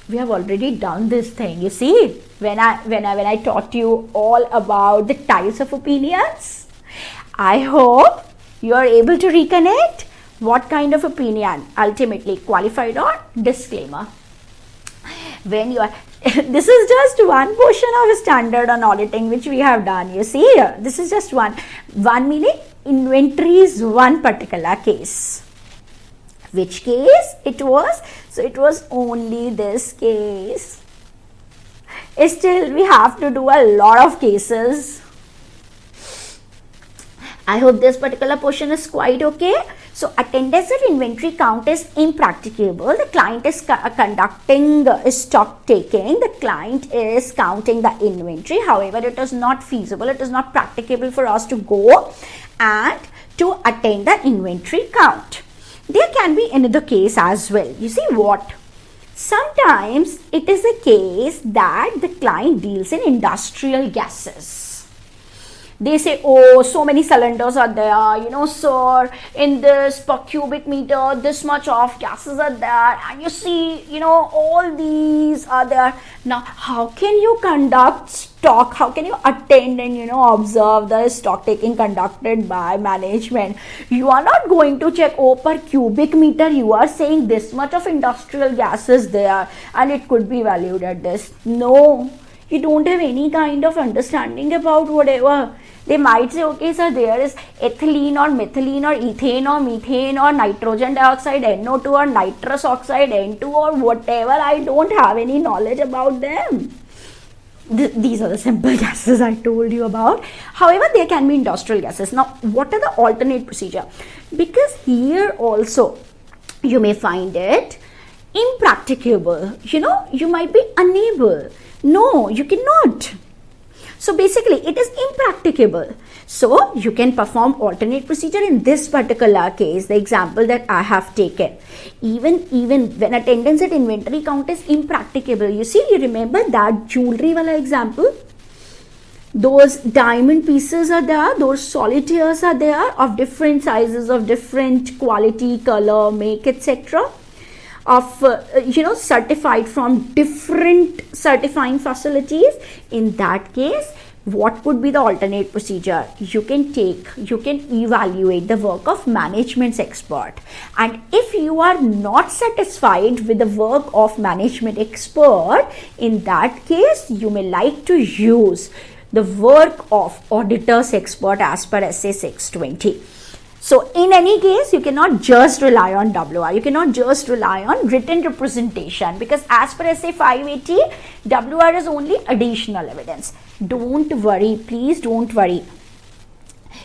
We have already done this thing. You see, when I taught you all about the types of opinions, I hope you are able to reconnect. What kind of opinion? Ultimately, qualified or disclaimer. When you are, this is just one portion of standard on auditing which we have done. You see, this is just one meaning inventory is one particular case. Which case it was? So it was only this case. Still, we have to do a lot of cases. I hope this particular portion is quite okay. So attendance at inventory count is impracticable. The client is conducting stock taking. The client is counting the inventory. However, it is not feasible. It is not practicable for us to go and to attain the inventory count. There can be another case as well. You see what? Sometimes it is a case that the client deals in industrial gases. They say, oh, so many cylinders are there, sir, in this per cubic meter, this much of gases are there, and you see, all these are there. Now, how can you conduct stock? How can you attend and, observe the stock taking conducted by management? You are not going to check, oh, per cubic meter, you are saying this much of industrial gases there, and it could be valued at this. No. You don't have any kind of understanding about whatever. They might say, okay, sir, there is ethylene or methylene or ethane or methane or nitrogen dioxide NO2 or nitrous oxide N2 or whatever. I don't have any knowledge about them. These are the simple gases I told you about. However, there can be industrial gases. Now, what are the alternate procedure? Because here also, you may find it impracticable. You might be unable. No, you cannot. So basically, it is impracticable. So you can perform alternate procedure in this particular case, the example that I have taken. Even when attendance at inventory count is impracticable. You see, you remember that jewelry wala example? Those diamond pieces are there, those solitaires are there of different sizes, of different quality, color, make, etc. Of certified from different certifying facilities. In that case, what would be the alternate procedure? You can evaluate the work of management's expert, and if you are not satisfied with the work of management expert, in that case you may like to use the work of auditor's expert as per SA 620. So in any case, you cannot just rely on WR. You cannot just rely on written representation, because as per SA 580, WR is only additional evidence. Don't worry, please don't worry.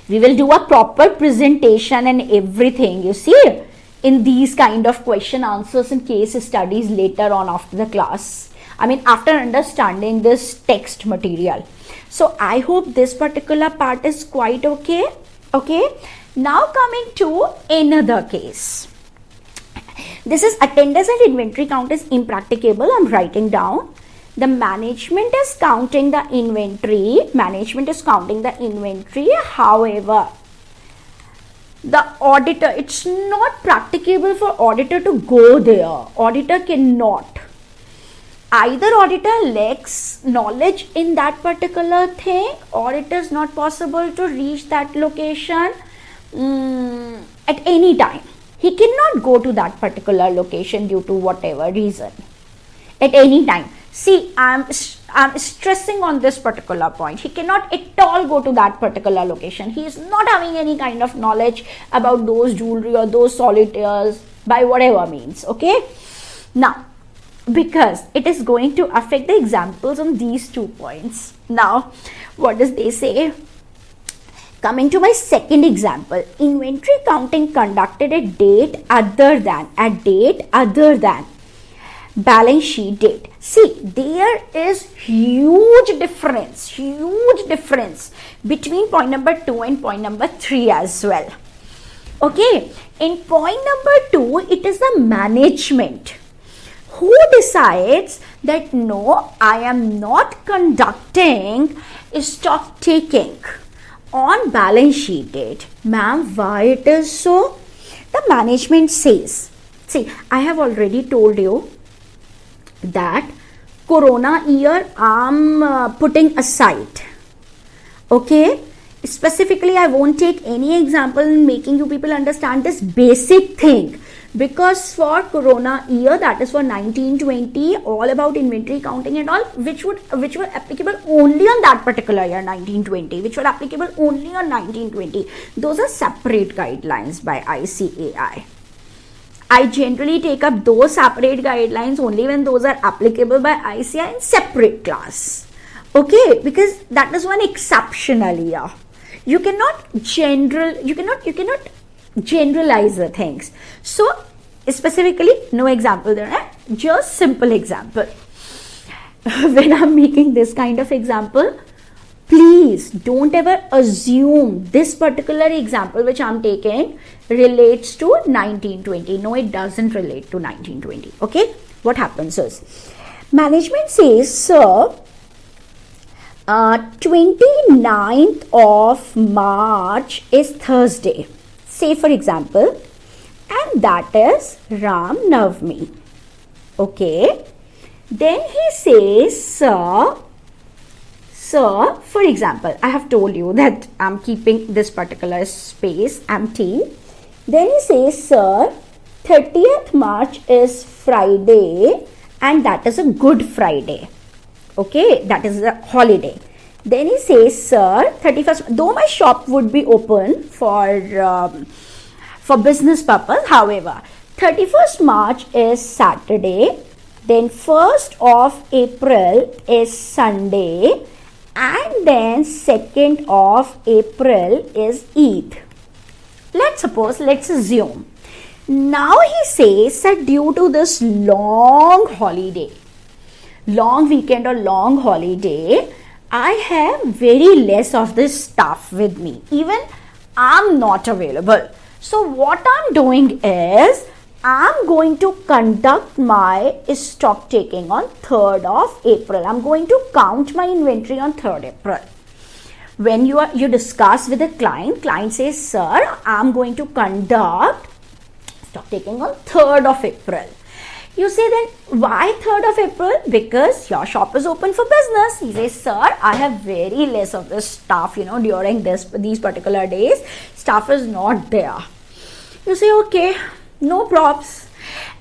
We will do a proper presentation and everything. You see, in these kind of question answers and case studies later on after the class. I mean, after understanding this text material. So I hope this particular part is quite okay. Okay. Now coming to another case. This is attendance and inventory count is impracticable. I'm writing down. The management is counting the inventory. Management is counting the inventory. However, the auditor, it's not practicable for auditor to go there. Auditor cannot. Either auditor lacks knowledge in that particular thing, or it is not possible to reach that location at any time. He cannot go to that particular location due to whatever reason at any time. See, I'm stressing on this particular point. He cannot at all go to that particular location. He is not having any kind of knowledge about those jewelry or those solitaires by whatever means. Okay. Now, because it is going to affect the examples on these 2 points. Now, what does they say? Coming to my second example, inventory counting conducted at date other than balance sheet date. See, there is huge difference between point number 2 and point number 3 as well. Okay, in point number 2, it is the management who decides that no, I am not conducting stock taking on balance sheet date. Ma'am, why it is so? The management says, see, I have already told you that corona year I'm putting aside. Okay, specifically I won't take any example in making you people understand this basic thing, because for corona year, that is for 1920, all about inventory counting and all, which were applicable only on that particular year 1920, which were applicable only on 1920. Those are separate guidelines by ICAI. I generally take up those separate guidelines only when those are applicable by ICAI in separate class. Okay, because that is one exceptional year. You cannot generalize the things. So specifically, no example there, just simple example. When I'm making this kind of example, please don't ever assume this particular example which I'm taking relates to 1920. No, it doesn't relate to 1920. Okay, what happens is, management says, sir, 29th of March is Thursday, say for example, and that is Ram Navami. Okay, then he says, sir, for example, I have told you that I'm keeping this particular space empty. Then he says, sir, 30th March is Friday and that is a Good Friday. Okay, that is a holiday. Then he says, sir, 31st, though my shop would be open for business purpose, however, 31st March is Saturday, then 1st of April is Sunday, and then 2nd of April is Eid. Let's assume. Now he says that due to this long weekend or long holiday, I have very less of this stuff with me. Even I'm not available. So what I'm doing is, I'm going to conduct my stock taking on 3rd of April. I'm going to count my inventory on 3rd April. When you discuss with the client says, sir, I'm going to conduct stock taking on 3rd of April. You say then, why 3rd of April? Because your shop is open for business. He says, sir, I have very less of this stuff, during these particular days. Stuff is not there. You say, okay, no props.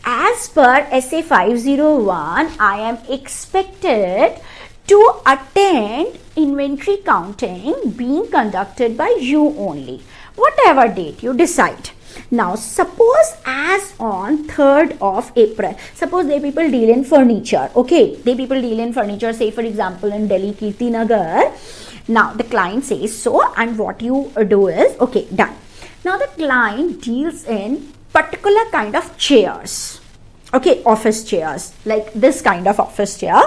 As per SA 501, I am expected to attend inventory counting being conducted by you only. Whatever date you decide. Now, suppose as on 3rd of April, suppose they people deal in furniture. Okay, they people deal in furniture, say for example in Delhi, Kirti Nagar. Now, the client says so, and what you do is, okay, done. Now, the client deals in particular kind of chairs. Okay, office chairs, like this kind of office chair.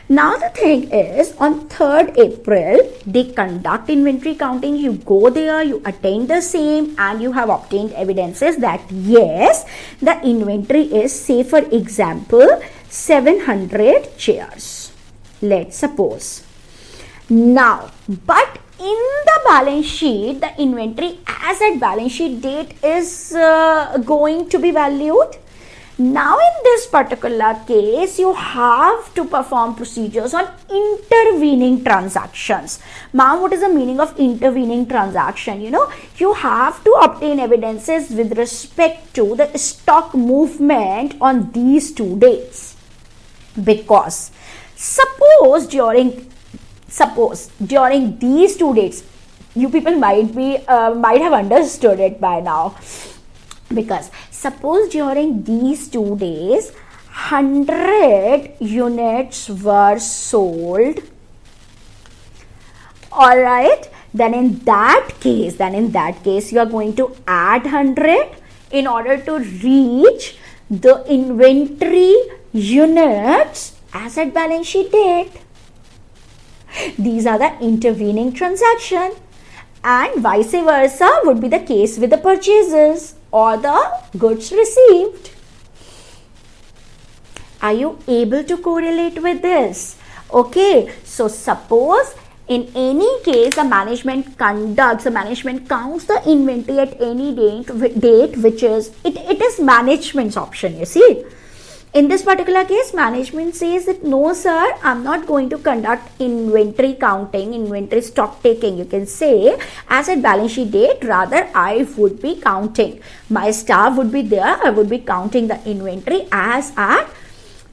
Now the thing is, on 3rd April, they conduct inventory counting. You go there, you attend the same, and you have obtained evidences that yes, the inventory is, say for example, 700 chairs. Let's suppose. Now, but in the balance sheet, the inventory as at balance sheet date is going to be valued. Now in this particular case, you have to perform procedures on intervening transactions. Ma'am, what is the meaning of intervening transaction? You know, you have to obtain evidences with respect to the stock movement on these 2 dates. Because suppose during these 2 dates, you people might have understood it by now. Because suppose during these 2 days, 100 units were sold. Alright, then in that case, you are going to add 100 in order to reach the inventory units as at balance sheet date. These are the intervening transaction, and vice versa would be the case with the purchases or the goods received. Are you able to correlate with this? Okay, so suppose in any case the management counts the inventory at any date which is, it is management's option, you see. In this particular case, management says that no sir, I'm not going to conduct inventory counting, inventory stock taking, you can say, as at balance sheet date. Rather, I would be counting. My staff would be there. I would be counting the inventory as at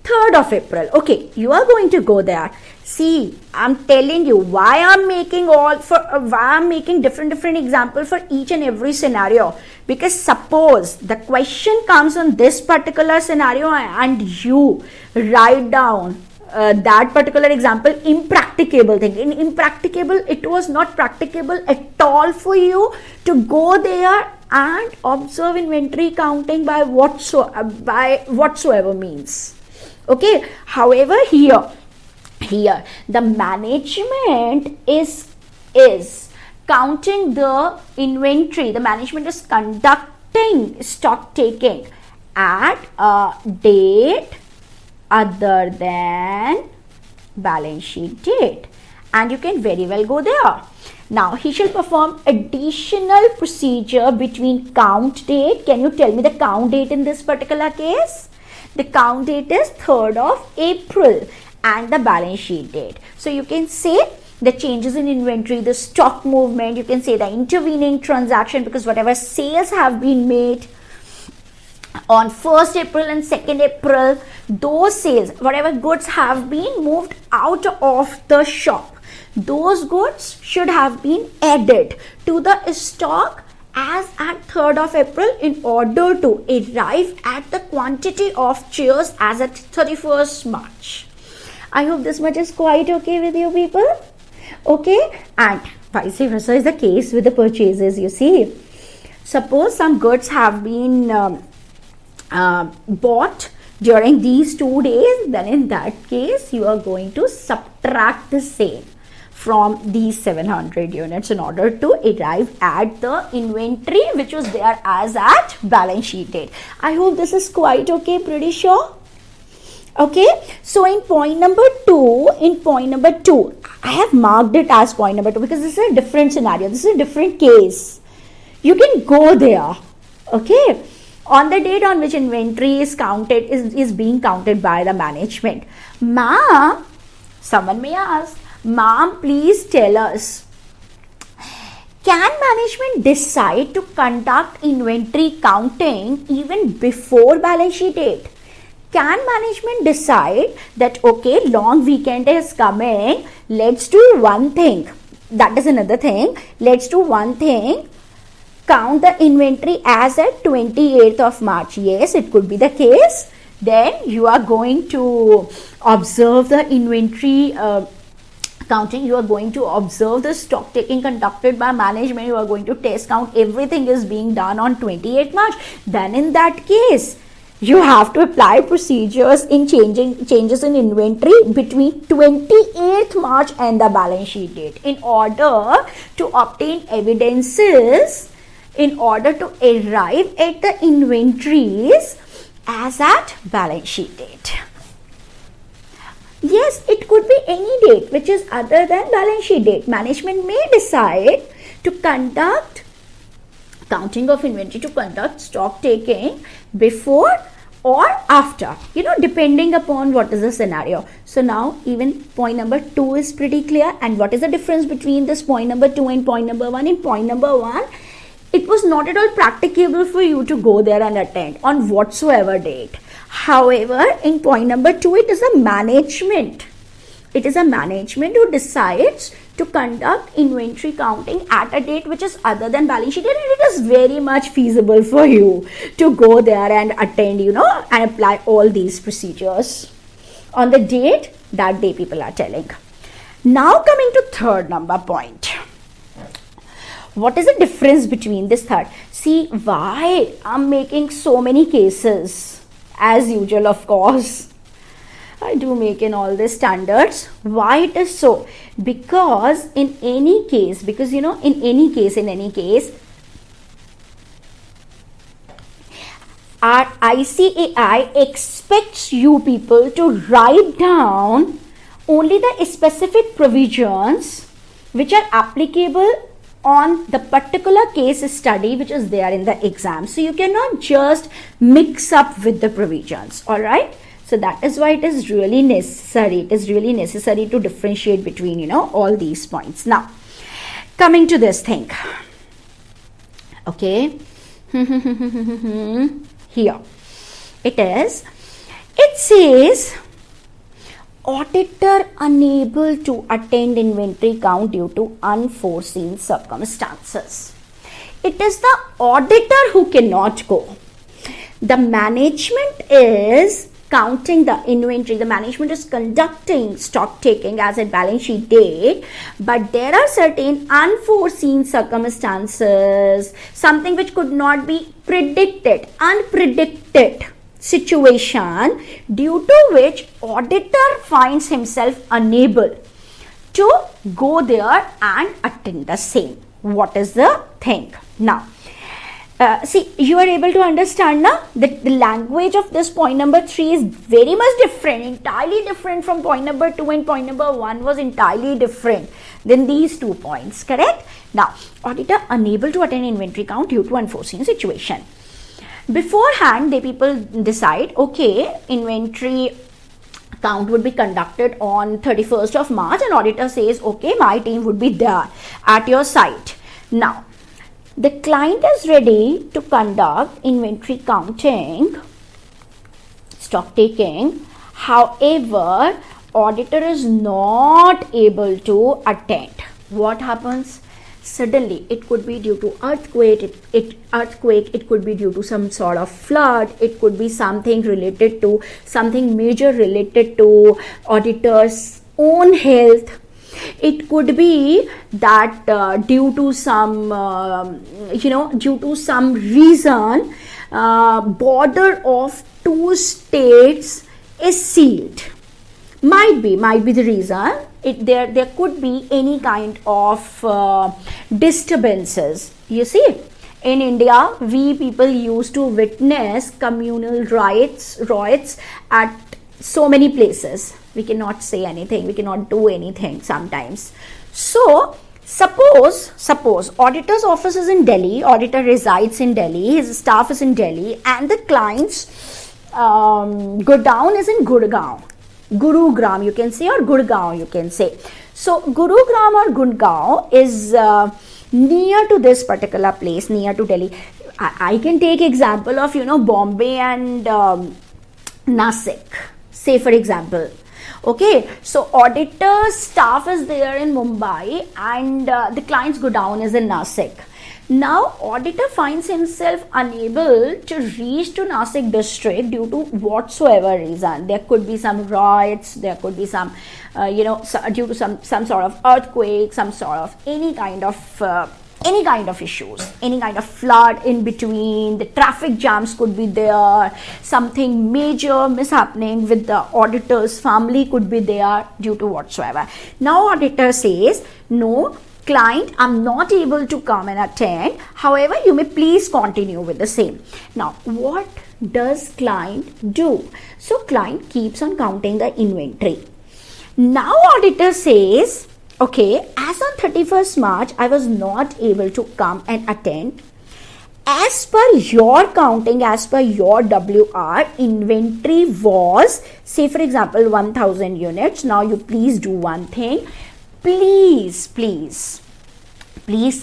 3rd of April. Okay, you are going to go there. See, I'm telling you why I'm making different examples for each and every scenario. Because suppose the question comes on this particular scenario and you write down that particular example, impracticable thing. In impracticable, it was not practicable at all for you to go there and observe inventory counting by whatsoever means. Okay, however, here the management is counting the inventory. The management is conducting stock taking at a date other than balance sheet date, and you can very well go there. Now he shall perform additional procedure between count date. Can you tell me the count date in this particular case? The count date is 3rd of April and the balance sheet date. So you can say the changes in inventory, the stock movement, you can say the intervening transaction, because whatever sales have been made on 1st April and 2nd April, those sales, whatever goods have been moved out of the shop, those goods should have been added to the stock as at 3rd of April in order to arrive at the quantity of chairs as at 31st March. I hope this much is quite okay with you people. Okay, and vice versa is the case with the purchases. You see, suppose some goods have been bought during these 2 days, then in that case you are going to subtract the same from these 700 units in order to arrive at the inventory which was there as at balance sheet date. I hope this is quite okay, pretty sure. Okay, so in point number 2, I have marked it as point number 2 because this is a different scenario, this is a different case. You can go there. Okay, on the date on which inventory is counted, is being counted by the management. Ma'am, someone may ask, ma'am, please tell us, can management decide to conduct inventory counting even before balance sheet date? Can management decide that, okay, long weekend is coming, let's do one thing, that is another thing, let's do one thing, count the inventory as at 28th of March. Yes, it could be the case. Then you are going to observe the inventory counting, you are going to observe the stock taking conducted by management, you are going to test count, everything is being done on 28th March, then in that case, you have to apply procedures in changes in inventory between 28th March and the balance sheet date in order to obtain evidences, in order to arrive at the inventories as at balance sheet date. Yes, it could be any date which is other than balance sheet date. Management may decide to conduct counting of inventory, to conduct stock taking before or after, depending upon what is the scenario. So now even point number 2 is pretty clear. And what is the difference between this point number 2 and point number 1? In point number 1, it was not at all practicable for you to go there and attend on whatsoever date. However, in point number 2, it is a management. It is a management who decides to conduct inventory counting at a date which is other than balance sheet date, and it is very much feasible for you to go there and attend, and apply all these procedures on the date that day people are telling. Now coming to third number point. What is the difference between this third? See, why I'm making so many cases? As usual, of course, I do make in all the standards. Why it is so? Because in any case, our ICAI expects you people to write down only the specific provisions which are applicable on the particular case study which is there in the exam. So you cannot just mix up with the provisions. All right. So that is why it is really necessary. It is really necessary to differentiate between, all these points. Now, coming to this thing. Okay. Here it says auditor unable to attend inventory count due to unforeseen circumstances. It is the auditor who cannot go. The management is counting the inventory. The management is conducting stock taking as a balance sheet date, but there are certain unforeseen circumstances, something which could not be predicted, unpredicted situation, due to which auditor finds himself unable to go there and attend the same. What is the thing? Now, see, you are able to understand now that the language of this point number 3 is very much different, entirely different from point number 2, and point number 1 was entirely different than these 2 points, correct? Now, auditor unable to attend inventory count due to unforeseen situation. Beforehand, the people decide, okay, inventory count would be conducted on 31st of March, and auditor says, okay, my team would be there at your site. Now, the client is ready to conduct inventory counting, stock taking. However, auditor is not able to attend. What happens? Suddenly, it could be due to earthquake, it could be due to some sort of flood, it could be something related to, something major related to auditor's own health. It could be that due to some, due to some reason, border of 2 states is sealed. Might be the reason. There could be any kind of disturbances. You see, in India, we people used to witness communal riots at so many places. We cannot say anything, we cannot do anything sometimes. So suppose auditor's office is in Delhi, auditor resides in Delhi, his staff is in Delhi, and the client's godown is in Gurugram you can say, or Gurgaon you can say. So Gurugram or Gurgaon is near to this particular place, near to Delhi. I can take example of Bombay and Nasik, say for example. Okay, so auditor's staff is there in Mumbai and the client's godown is in Nasik. Now auditor finds himself unable to reach to Nasik district due to whatsoever reason. There could be some riots, there could be some due to some sort of earthquake, some sort of any kind of issues, any kind of flood in between, the traffic jams could be there, something major mishappening with the auditor's family could be there due to whatsoever. Now auditor says, no, client, I'm not able to come and attend. However, you may please continue with the same. Now, what does client do? So, client keeps on counting the inventory. Now, auditor says, okay, as on 31st March, I was not able to come and attend. As per your counting, as per your WR, inventory was, say for example, 1000 units. Now, you please do one thing. Please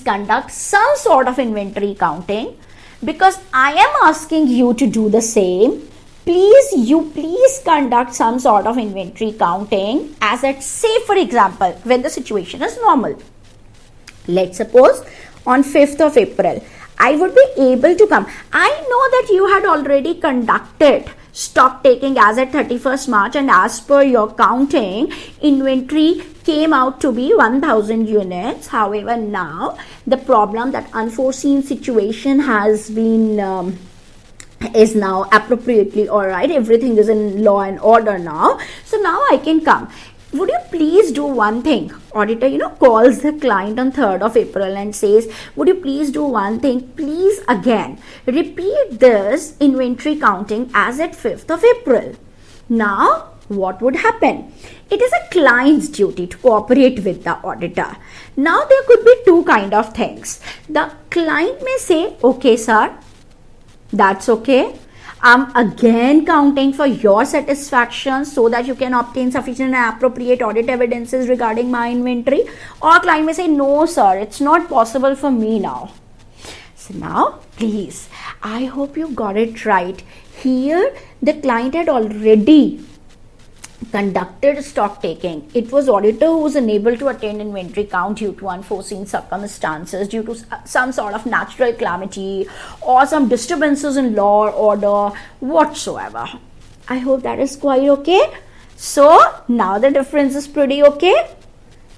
conduct some sort of inventory counting, because I am asking you to do the same. Please conduct some sort of inventory counting as at, say for example, when the situation is normal. Let's suppose on 5th of April, I would be able to come. I know that you had already conducted stock taking as at 31st March, and as per your counting, inventory came out to be 1000 units. However, now the problem, that unforeseen situation has been is now appropriately all right. Everything is in law and order now. So now I can come. Would you please do one thing? Auditor, calls the client on 3rd of April and says, would you please do one thing? Please again repeat this inventory counting as at 5th of April. Now, what would happen? It is a client's duty to cooperate with the auditor. Now, there could be two kind of things. The client may say, okay, sir, that's okay. I'm again counting for your satisfaction so that you can obtain sufficient and appropriate audit evidences regarding my inventory. Or client may say, no sir, it's not possible for me now. So now, please, I hope you got it right. Here, the client had already conducted stock taking. It was auditor who was unable to attend inventory count due to unforeseen circumstances, due to some sort of natural calamity or some disturbances in law or order whatsoever. I hope that is quite okay. So now the difference is pretty okay,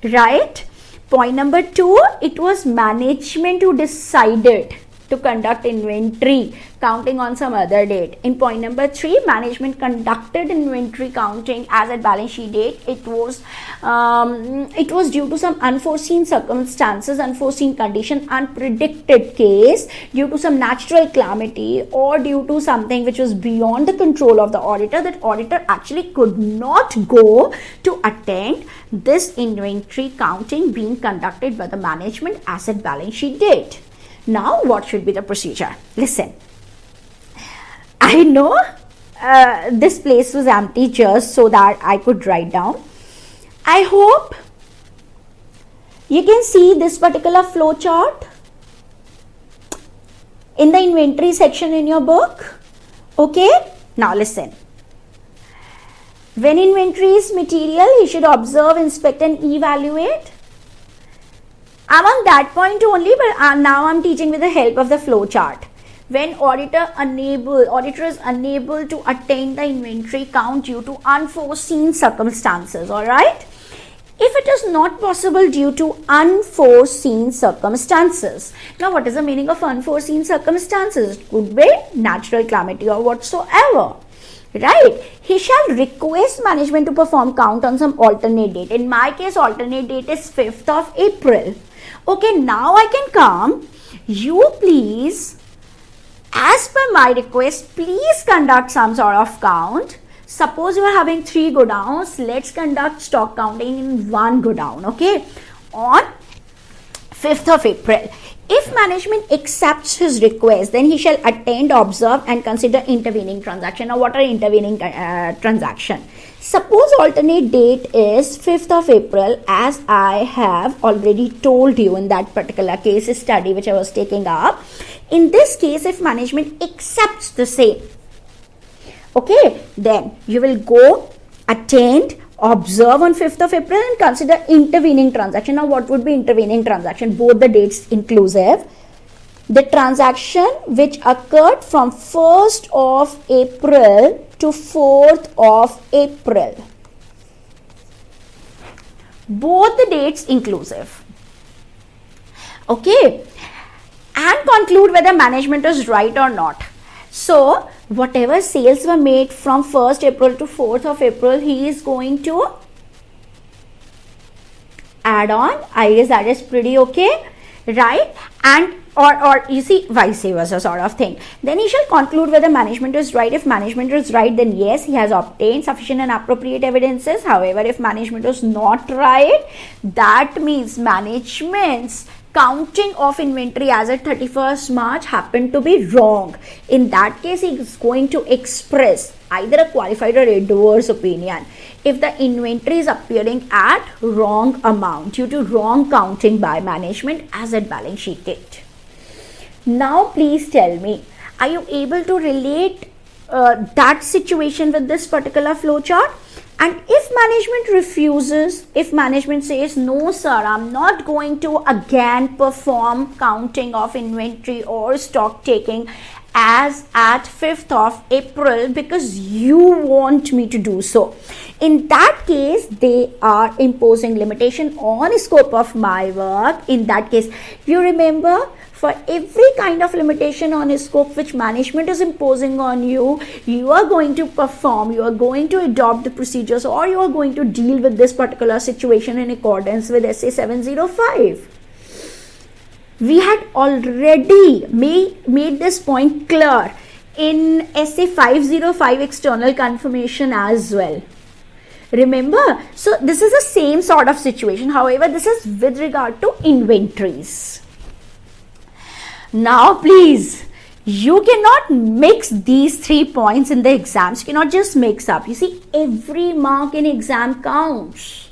right? Point number 2, it was management who decided to conduct inventory counting on some other date. In point number 3, management conducted inventory counting as at balance sheet date. It was due to some unforeseen circumstances, unforeseen condition, unpredicted case, due to some natural calamity or due to something which was beyond the control of the auditor, that auditor actually could not go to attend this inventory counting being conducted by the management as at balance sheet date. Now, what should be the procedure? Listen, I know this place was empty just so that I could write down. I hope you can see this particular flow chart in the inventory section in your book. Okay, now listen. When inventory is material, you should observe, inspect and evaluate. I'm on that point only, but now I'm teaching with the help of the flow chart. When auditor is unable to attain the inventory count due to unforeseen circumstances, all right? If it is not possible due to unforeseen circumstances. Now, what is the meaning of unforeseen circumstances? It could be natural calamity or whatsoever. Right? He shall request management to perform count on some alternate date. In my case, alternate date is 5th of April. Okay, now I can come. You please, as per my request, please conduct some sort of count. Suppose you are having 3 godowns. Let's conduct stock counting in 1 godown. Okay, on 5th of April. If management accepts his request, then he shall attend, observe and consider intervening transaction. Now, what are intervening transaction? Suppose alternate date is 5th of April, as I have already told you in that particular case study which I was taking up. In this case, if management accepts the same, okay, then you will go attend, observe on 5th of April and consider intervening transaction. Now, what would be intervening transaction? Both the dates inclusive. the transaction which occurred from 1st of April to 4th of April. Both the dates inclusive. Okay. And conclude whether management is right or not. So, whatever sales were made from 1st April to 4th of April, he is going to add on. I guess that is pretty okay, right? And or you see, vice versa sort of thing. Then he shall conclude whether management is right. If management is right, then yes, he has obtained sufficient and appropriate evidences. However, if management is not right, that means management's counting of inventory as at 31st March happened to be wrong. In that case, he is going to express either a qualified or adverse opinion if the inventory is appearing at wrong amount due to wrong counting by management as at balance sheet date. Now please tell me, are you able to relate that situation with this particular flowchart? And if management refuses, if management says, no sir, I'm not going to again perform counting of inventory or stock taking as at 5th of April because you want me to do so. In that case, they are imposing limitation on scope of my work. In that case, you remember, for every kind of limitation on a scope which management is imposing on you, you are going to perform, you are going to adopt the procedures, or you are going to deal with this particular situation in accordance with SA 705. We had already made this point clear in SA 505 external confirmation as well. Remember? So this is the same sort of situation. However, this is with regard to inventories. Now please, you cannot mix these 3 points in the exams. You cannot just mix up. You see, every mark in exam counts.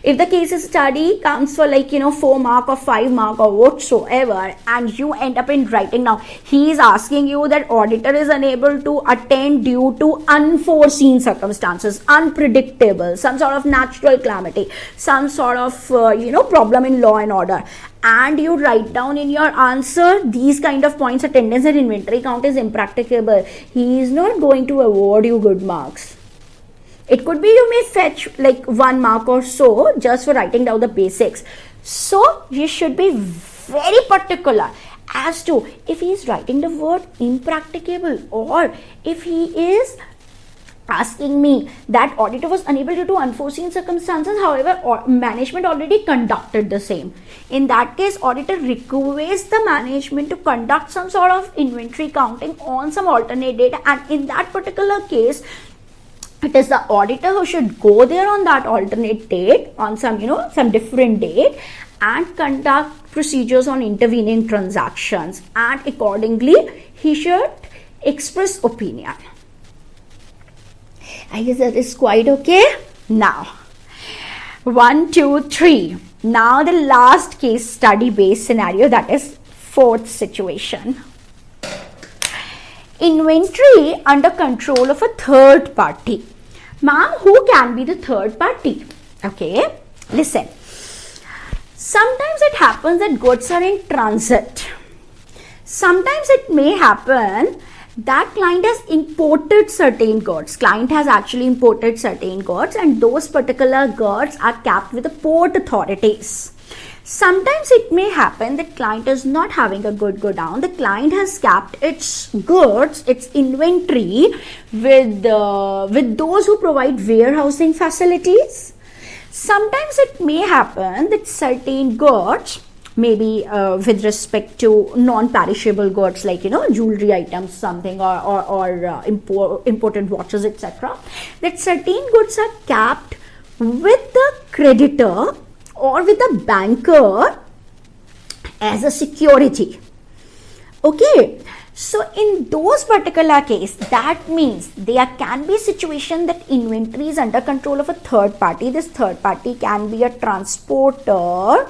If the case study comes for 4 mark or 5 mark or whatsoever, and you end up in writing, now he is asking you that auditor is unable to attend due to unforeseen circumstances, unpredictable, some sort of natural calamity, some sort of problem in law and order, and you write down in your answer these kind of points: attendance and inventory count is impracticable. He is not going to award you good marks. It could be you may fetch 1 mark or so just for writing down the basics. So you should be very particular as to if he is writing the word impracticable, or if he is asking me that auditor was unable due to unforeseen circumstances, however management already conducted the same. In that case, auditor requests the management to conduct some sort of inventory counting on some alternate date, and in that particular case, it is the auditor who should go there on that alternate date, on some different date, and conduct procedures on intervening transactions, and accordingly he should express opinion. I guess that is quite okay. Now 1, 2, 3. Now the last case study based scenario, that is 4th situation. Inventory under control of a third party. Ma'am, who can be the third party? Okay, listen. Sometimes it happens that goods are in transit. Sometimes it may happen that client has imported certain goods. Client has actually imported certain goods, and those particular goods are kept with the port authorities. Sometimes it may happen that client is not having a good godown. The client has kept its goods, its inventory with those who provide warehousing facilities. Sometimes it may happen that certain goods, maybe with respect to non-perishable goods like jewelry items, something, or imported watches, etc., that certain goods are kept with the creditor or with the banker as a security. Okay, so in those particular case, that means there can be a situation that inventory is under control of a third party. This third party can be a transporter,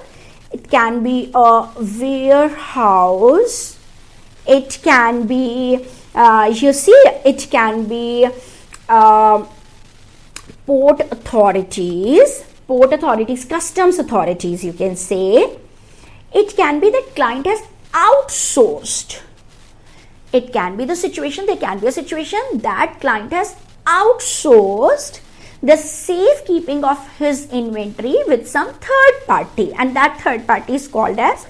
it can be a warehouse, it can be it can be port authorities, customs authorities, you can say. It can be that client has outsourced. It can be the situation, there can be a situation that client has outsourced the safekeeping of his inventory with some third party, and that third party is called as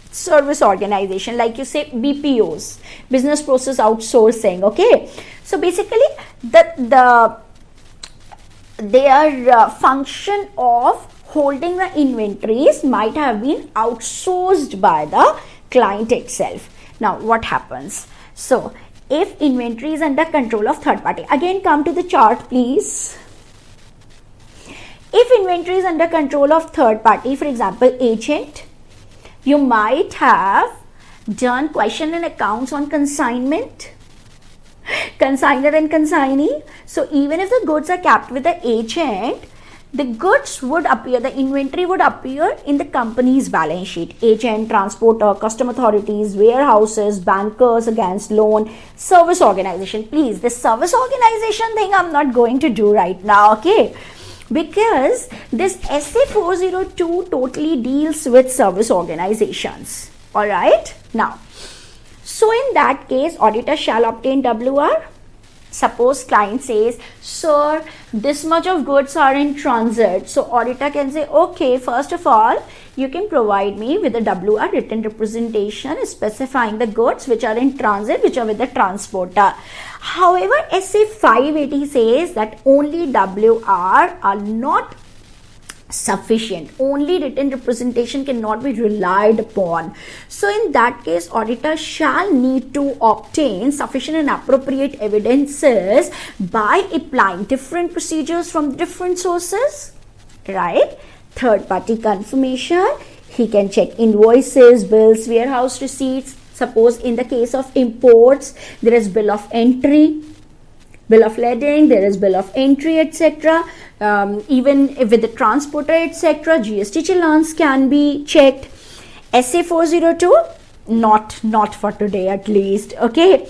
service organization, like you say BPOs, business process outsourcing. Okay, so basically their function of holding the inventories might have been outsourced by the client itself. Now what happens? So if inventory is under control of third party, again come to the chart please. If inventory is under control of third party, for example agent, you might have done question and accounts on consignment, consignor and consignee. So even if the goods are kept with the agent, the goods would appear, the inventory would appear in the company's balance sheet. Agent, transporter, custom authorities, warehouses, bankers against loan, service organization. Please, this service organization thing I'm not going to do right now, okay? Because this SA 402 totally deals with service organizations. Alright? Now, so in that case, auditor shall obtain WR. Suppose client says, sir, this much of goods are in transit. So auditor can say, okay, first of all, you can provide me with a WR, written representation specifying the goods which are in transit, which are with the transporter. However, SA 580 says that only WR are not sufficient. Only written representation cannot be relied upon. So in that case, auditor shall need to obtain sufficient and appropriate evidences by applying different procedures from different sources, right? Third party confirmation, he can check invoices, bills, warehouse receipts. Suppose in the case of imports, there is bill of entry, bill of lading, there is bill of entry, etc. Even with the transporter, etc., GST challans can be checked. SA 402, not for today at least, okay?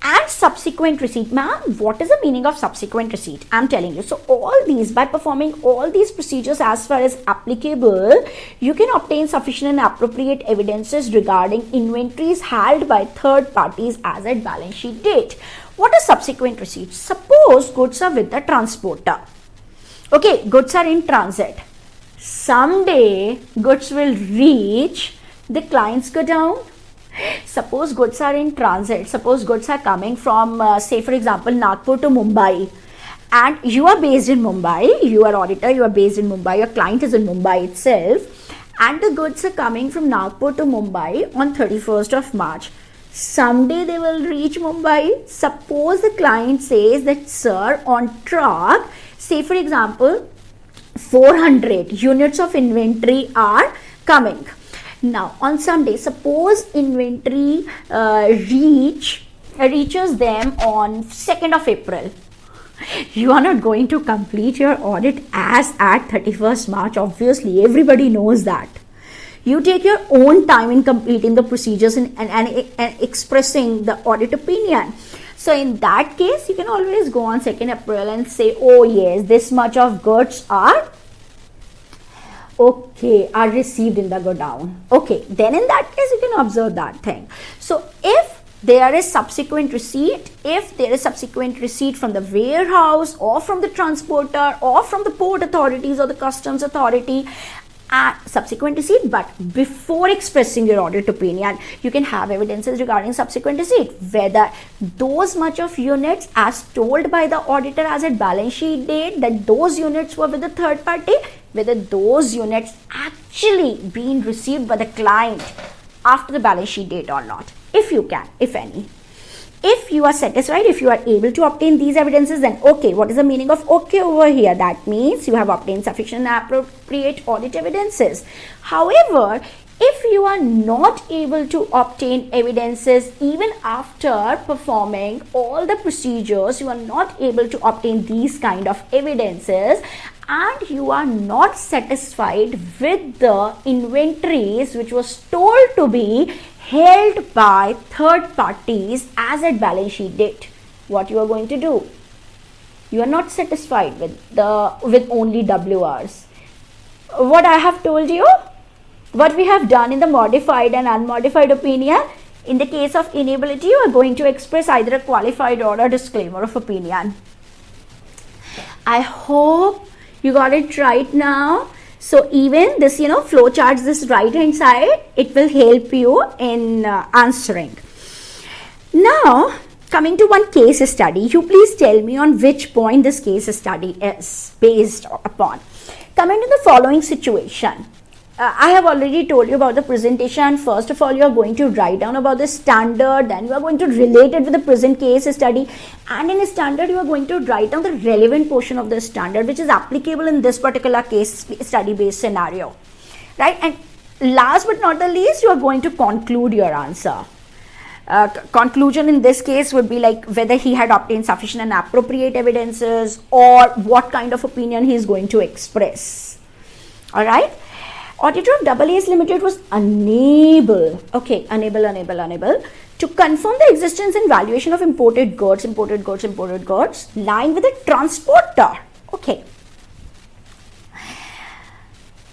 And subsequent receipt. Ma'am, what is the meaning of subsequent receipt? I'm telling you. So all these, by performing all these procedures as far as applicable, you can obtain sufficient and appropriate evidences regarding inventories held by third parties as at balance sheet date. What is subsequent receipt? Suppose goods are with the transporter. Okay, goods are in transit. Someday goods will reach the client's godown. Suppose goods are in transit. Suppose goods are coming from, say for example, Nagpur to Mumbai. And you are based in Mumbai. You are auditor, you are based in Mumbai. Your client is in Mumbai itself. And the goods are coming from Nagpur to Mumbai on 31st of March. Someday they will reach Mumbai. Suppose the client says that, sir, on truck, say for example, 400 units of inventory are coming. Now, on some day, suppose inventory reaches them on 2nd of April. You are not going to complete your audit as at 31st March. Obviously, everybody knows that. You take your own time in completing the procedures and expressing the audit opinion. So in that case, you can always go on 2nd April and say, oh yes, this much of goods are received in the godown. Okay, then in that case, you can observe that thing. So if there is subsequent receipt, from the warehouse or from the transporter or from the port authorities or the customs authority, subsequent receipt, but before expressing your audit opinion, you can have evidences regarding subsequent receipt, whether those much of units as told by the auditor as at balance sheet date, that those units were with the third party, whether those units actually been received by the client after the balance sheet date or not, if you can, if any. If you are satisfied, if you are able to obtain these evidences, then okay. What is the meaning of okay over here? That means you have obtained sufficient and appropriate audit evidences. However, if you are not able to obtain evidences even after performing all the procedures, you are not able to obtain these kind of evidences, and you are not satisfied with the inventories which was told to be held by third parties as at balance sheet date, what you are going to do? You are not satisfied with only WRs. What I have told you, what we have done in the modified and unmodified opinion. In the case of inability, you are going to express either a qualified or a disclaimer of opinion. I hope you got it right now. So even this, flow charts, this right hand side, it will help you in answering. Now, coming to one case study, you please tell me on which point this case study is based upon. Coming to the following situation. I have already told you about the presentation. First of all, you are going to write down about the standard, then you are going to relate it with the present case study, and in a standard you are going to write down the relevant portion of the standard which is applicable in this particular case study based scenario, right? And last but not the least, you are going to conclude your answer. Conclusion in this case would be like whether he had obtained sufficient and appropriate evidences or what kind of opinion he is going to express. All right. Auditor of AAS Limited was unable to confirm the existence and valuation of imported goods lying with a transporter. Okay.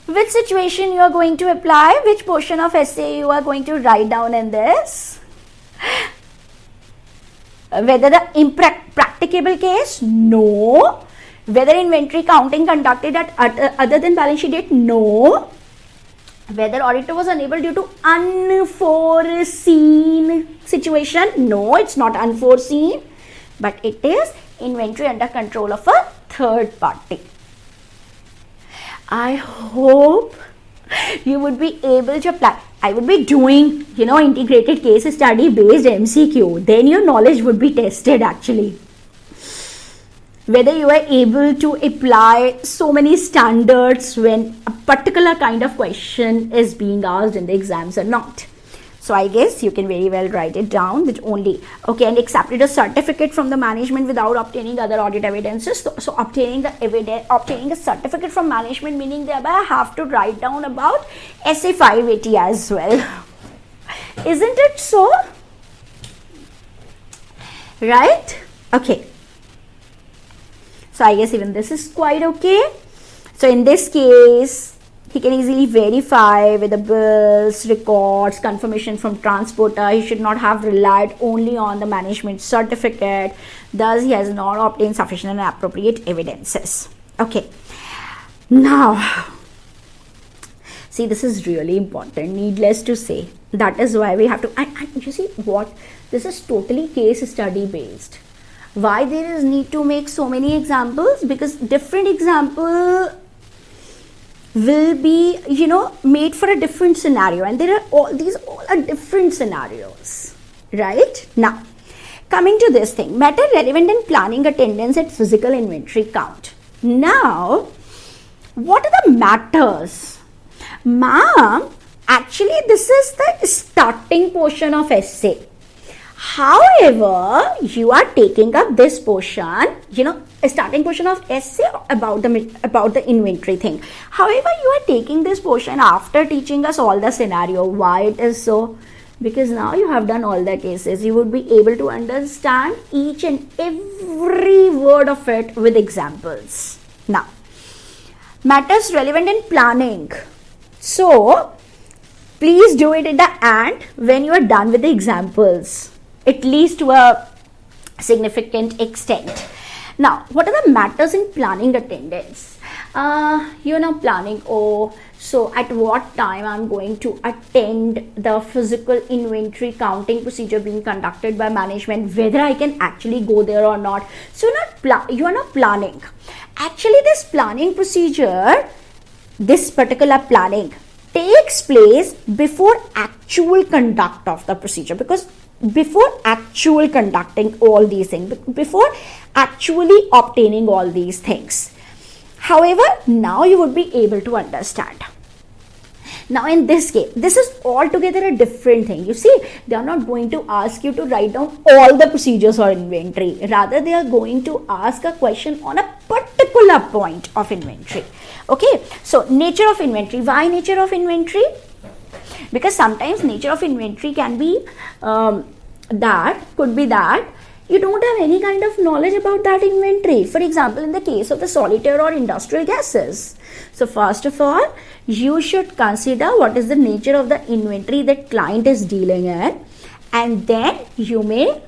Which situation you are going to apply? Which portion of essay you are going to write down in this? Whether the practicable case? No. Whether inventory counting conducted at other than balance sheet date? No. Whether auditor was unable due to unforeseen situation? No, it's not unforeseen, but it is inventory under control of a third party. I hope you would be able to apply. I would be doing, integrated case study based MCQ. Then your knowledge would be tested actually. Whether you are able to apply so many standards when a particular kind of question is being asked in the exams or not. So I guess you can very well write it down that only, and accepted a certificate from the management without obtaining other audit evidences. So obtaining a certificate from management, meaning thereby I have to write down about SA 580 as well. Isn't it so? Right? Okay. So I guess even this is quite okay. So in this case, he can easily verify with the bills, records, confirmation from transporter. He should not have relied only on the management certificate. Thus, he has not obtained sufficient and appropriate evidences. Okay. Now, see, this is really important, needless to say. That is why we have to, and you see what? This is totally case study based. Why there is need to make so many examples? Because different example will be, made for a different scenario, and these all are different scenarios, right? Now, coming to this thing, matter relevant in planning attendance at physical inventory count. Now, what are the matters? Ma'am, actually this is the starting portion of essay. However, you are taking up this portion, a starting portion of essay about the inventory thing. However, you are taking this portion after teaching us all the scenario. Why it is so? Because now you have done all the cases. You would be able to understand each and every word of it with examples. Now, matters relevant in planning. So, please do it at the end when you are done with the examples, at least to a significant extent. Now, what are the matters in planning attendance? Planning, so at what time I'm going to attend the physical inventory counting procedure being conducted by management, whether I can actually go there or not. So you are not planning. Actually, this planning procedure, this particular planning takes place before actual conduct of the procedure, because before actual conducting all these things, before actually obtaining all these things. However, now you would be able to understand. Now in this case, this is altogether a different thing. You see, they are not going to ask you to write down all the procedures or inventory. Rather, they are going to ask a question on a particular point of inventory. Okay, so nature of inventory. Why nature of inventory? Because sometimes nature of inventory can be could be that you don't have any kind of knowledge about that inventory. For example, in the case of the solitaire or industrial gases. So first of all, you should consider what is the nature of the inventory that client is dealing in, and then you may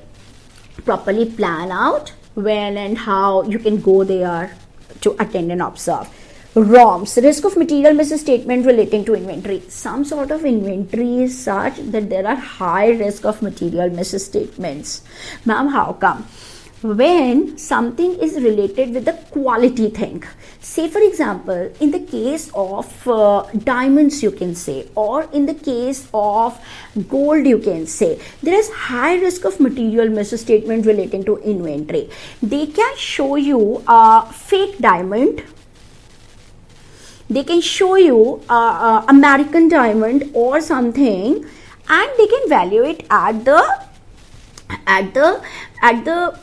properly plan out when and how you can go there to attend and observe. ROMs, risk of material misstatement relating to inventory. Some sort of inventory is such that there are high risk of material misstatements. Ma'am, how come? When something is related with the quality thing, say for example, in the case of diamonds you can say, or in the case of gold you can say, there is high risk of material misstatement relating to inventory. They can show you a fake diamond, they can show you American diamond or something, and they can value it at the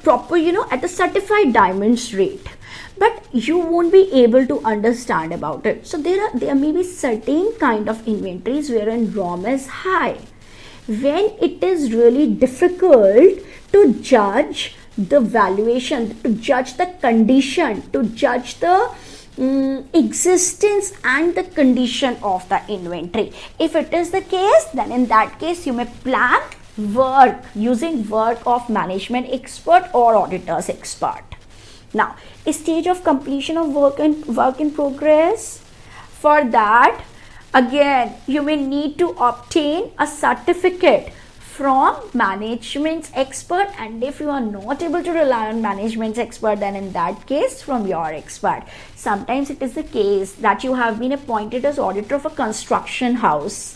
proper, at the certified diamonds rate, but you won't be able to understand about it. So there may be certain kind of inventories wherein ROM is high, when it is really difficult to judge the valuation, to judge the condition, to judge the existence and the condition of the inventory. If it is the case, then in that case you may plan work using work of management expert or auditor's expert. Now, a stage of completion of work in progress. For that, again, you may need to obtain a certificate from management expert, and if you are not able to rely on management expert, then in that case from your expert. Sometimes it is the case that you have been appointed as auditor of a construction house.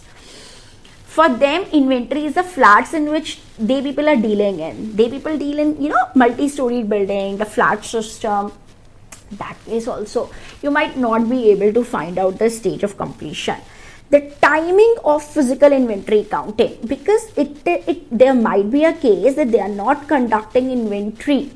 For them, inventory is the flats in which they people are dealing in. They people deal in, multi-storied building, the flat system. That case also, you might not be able to find out the stage of completion. The timing of physical inventory counting, because there might be a case that they are not conducting inventory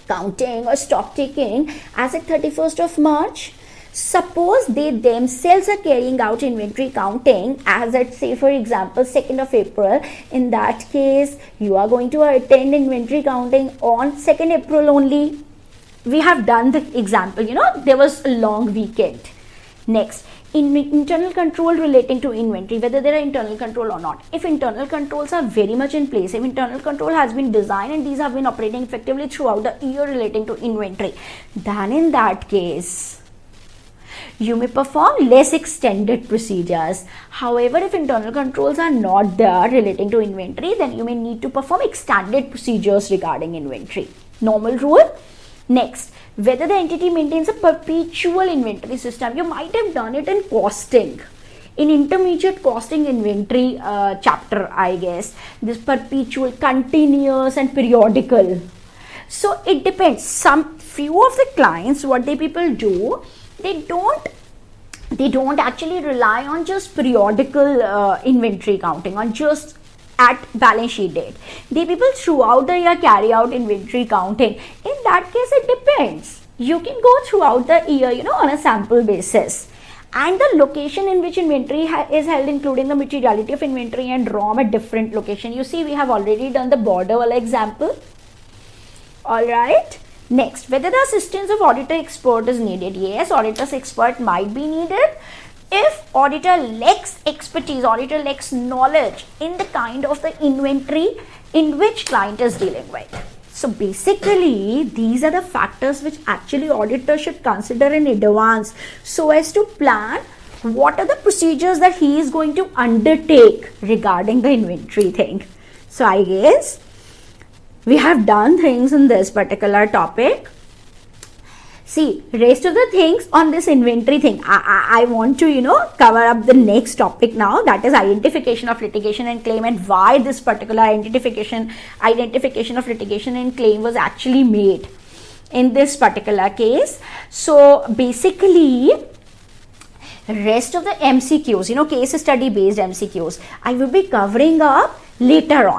counting or stock taking as at 31st of March. Suppose they themselves are carrying out inventory counting as at, say for example, 2nd of April. In that case, you are going to attend inventory counting on 2nd April only. We have done the example, there was a long weekend. Next, internal control relating to inventory, whether there are internal control or not. If internal controls are very much in place, if internal control has been designed and these have been operating effectively throughout the year relating to inventory, then in that case, you may perform less extended procedures. However, if internal controls are not there relating to inventory, then you may need to perform extended procedures regarding inventory. Normal rule. Next, whether the entity maintains a perpetual inventory system. You might have done it in costing. In intermediate costing inventory chapter, I guess, this perpetual, continuous and periodical. So it depends. Few of the clients, what they people do, they don't actually rely on just periodical inventory counting, on just at balance sheet date. They people throughout the year carry out inventory counting. In that case, it depends. You can go throughout the year, on a sample basis. And the location in which inventory is held, including the materiality of inventory and ROM at different location. You see, we have already done the border wala example. Alright. Next, whether the assistance of auditor expert is needed. Yes, auditor's expert might be needed. If auditor lacks expertise, auditor lacks knowledge in the kind of the inventory in which client is dealing with. So basically, these are the factors which actually auditor should consider in advance so as to plan what are the procedures that he is going to undertake regarding the inventory thing. So I guess we have done things in this particular topic. See, rest of the things on this inventory thing, I want to, cover up the next topic now, that is identification of litigation and claim, and why this particular identification of litigation and claim was actually made in this particular case. So basically, rest of the MCQs, case study based MCQs, I will be covering up later on.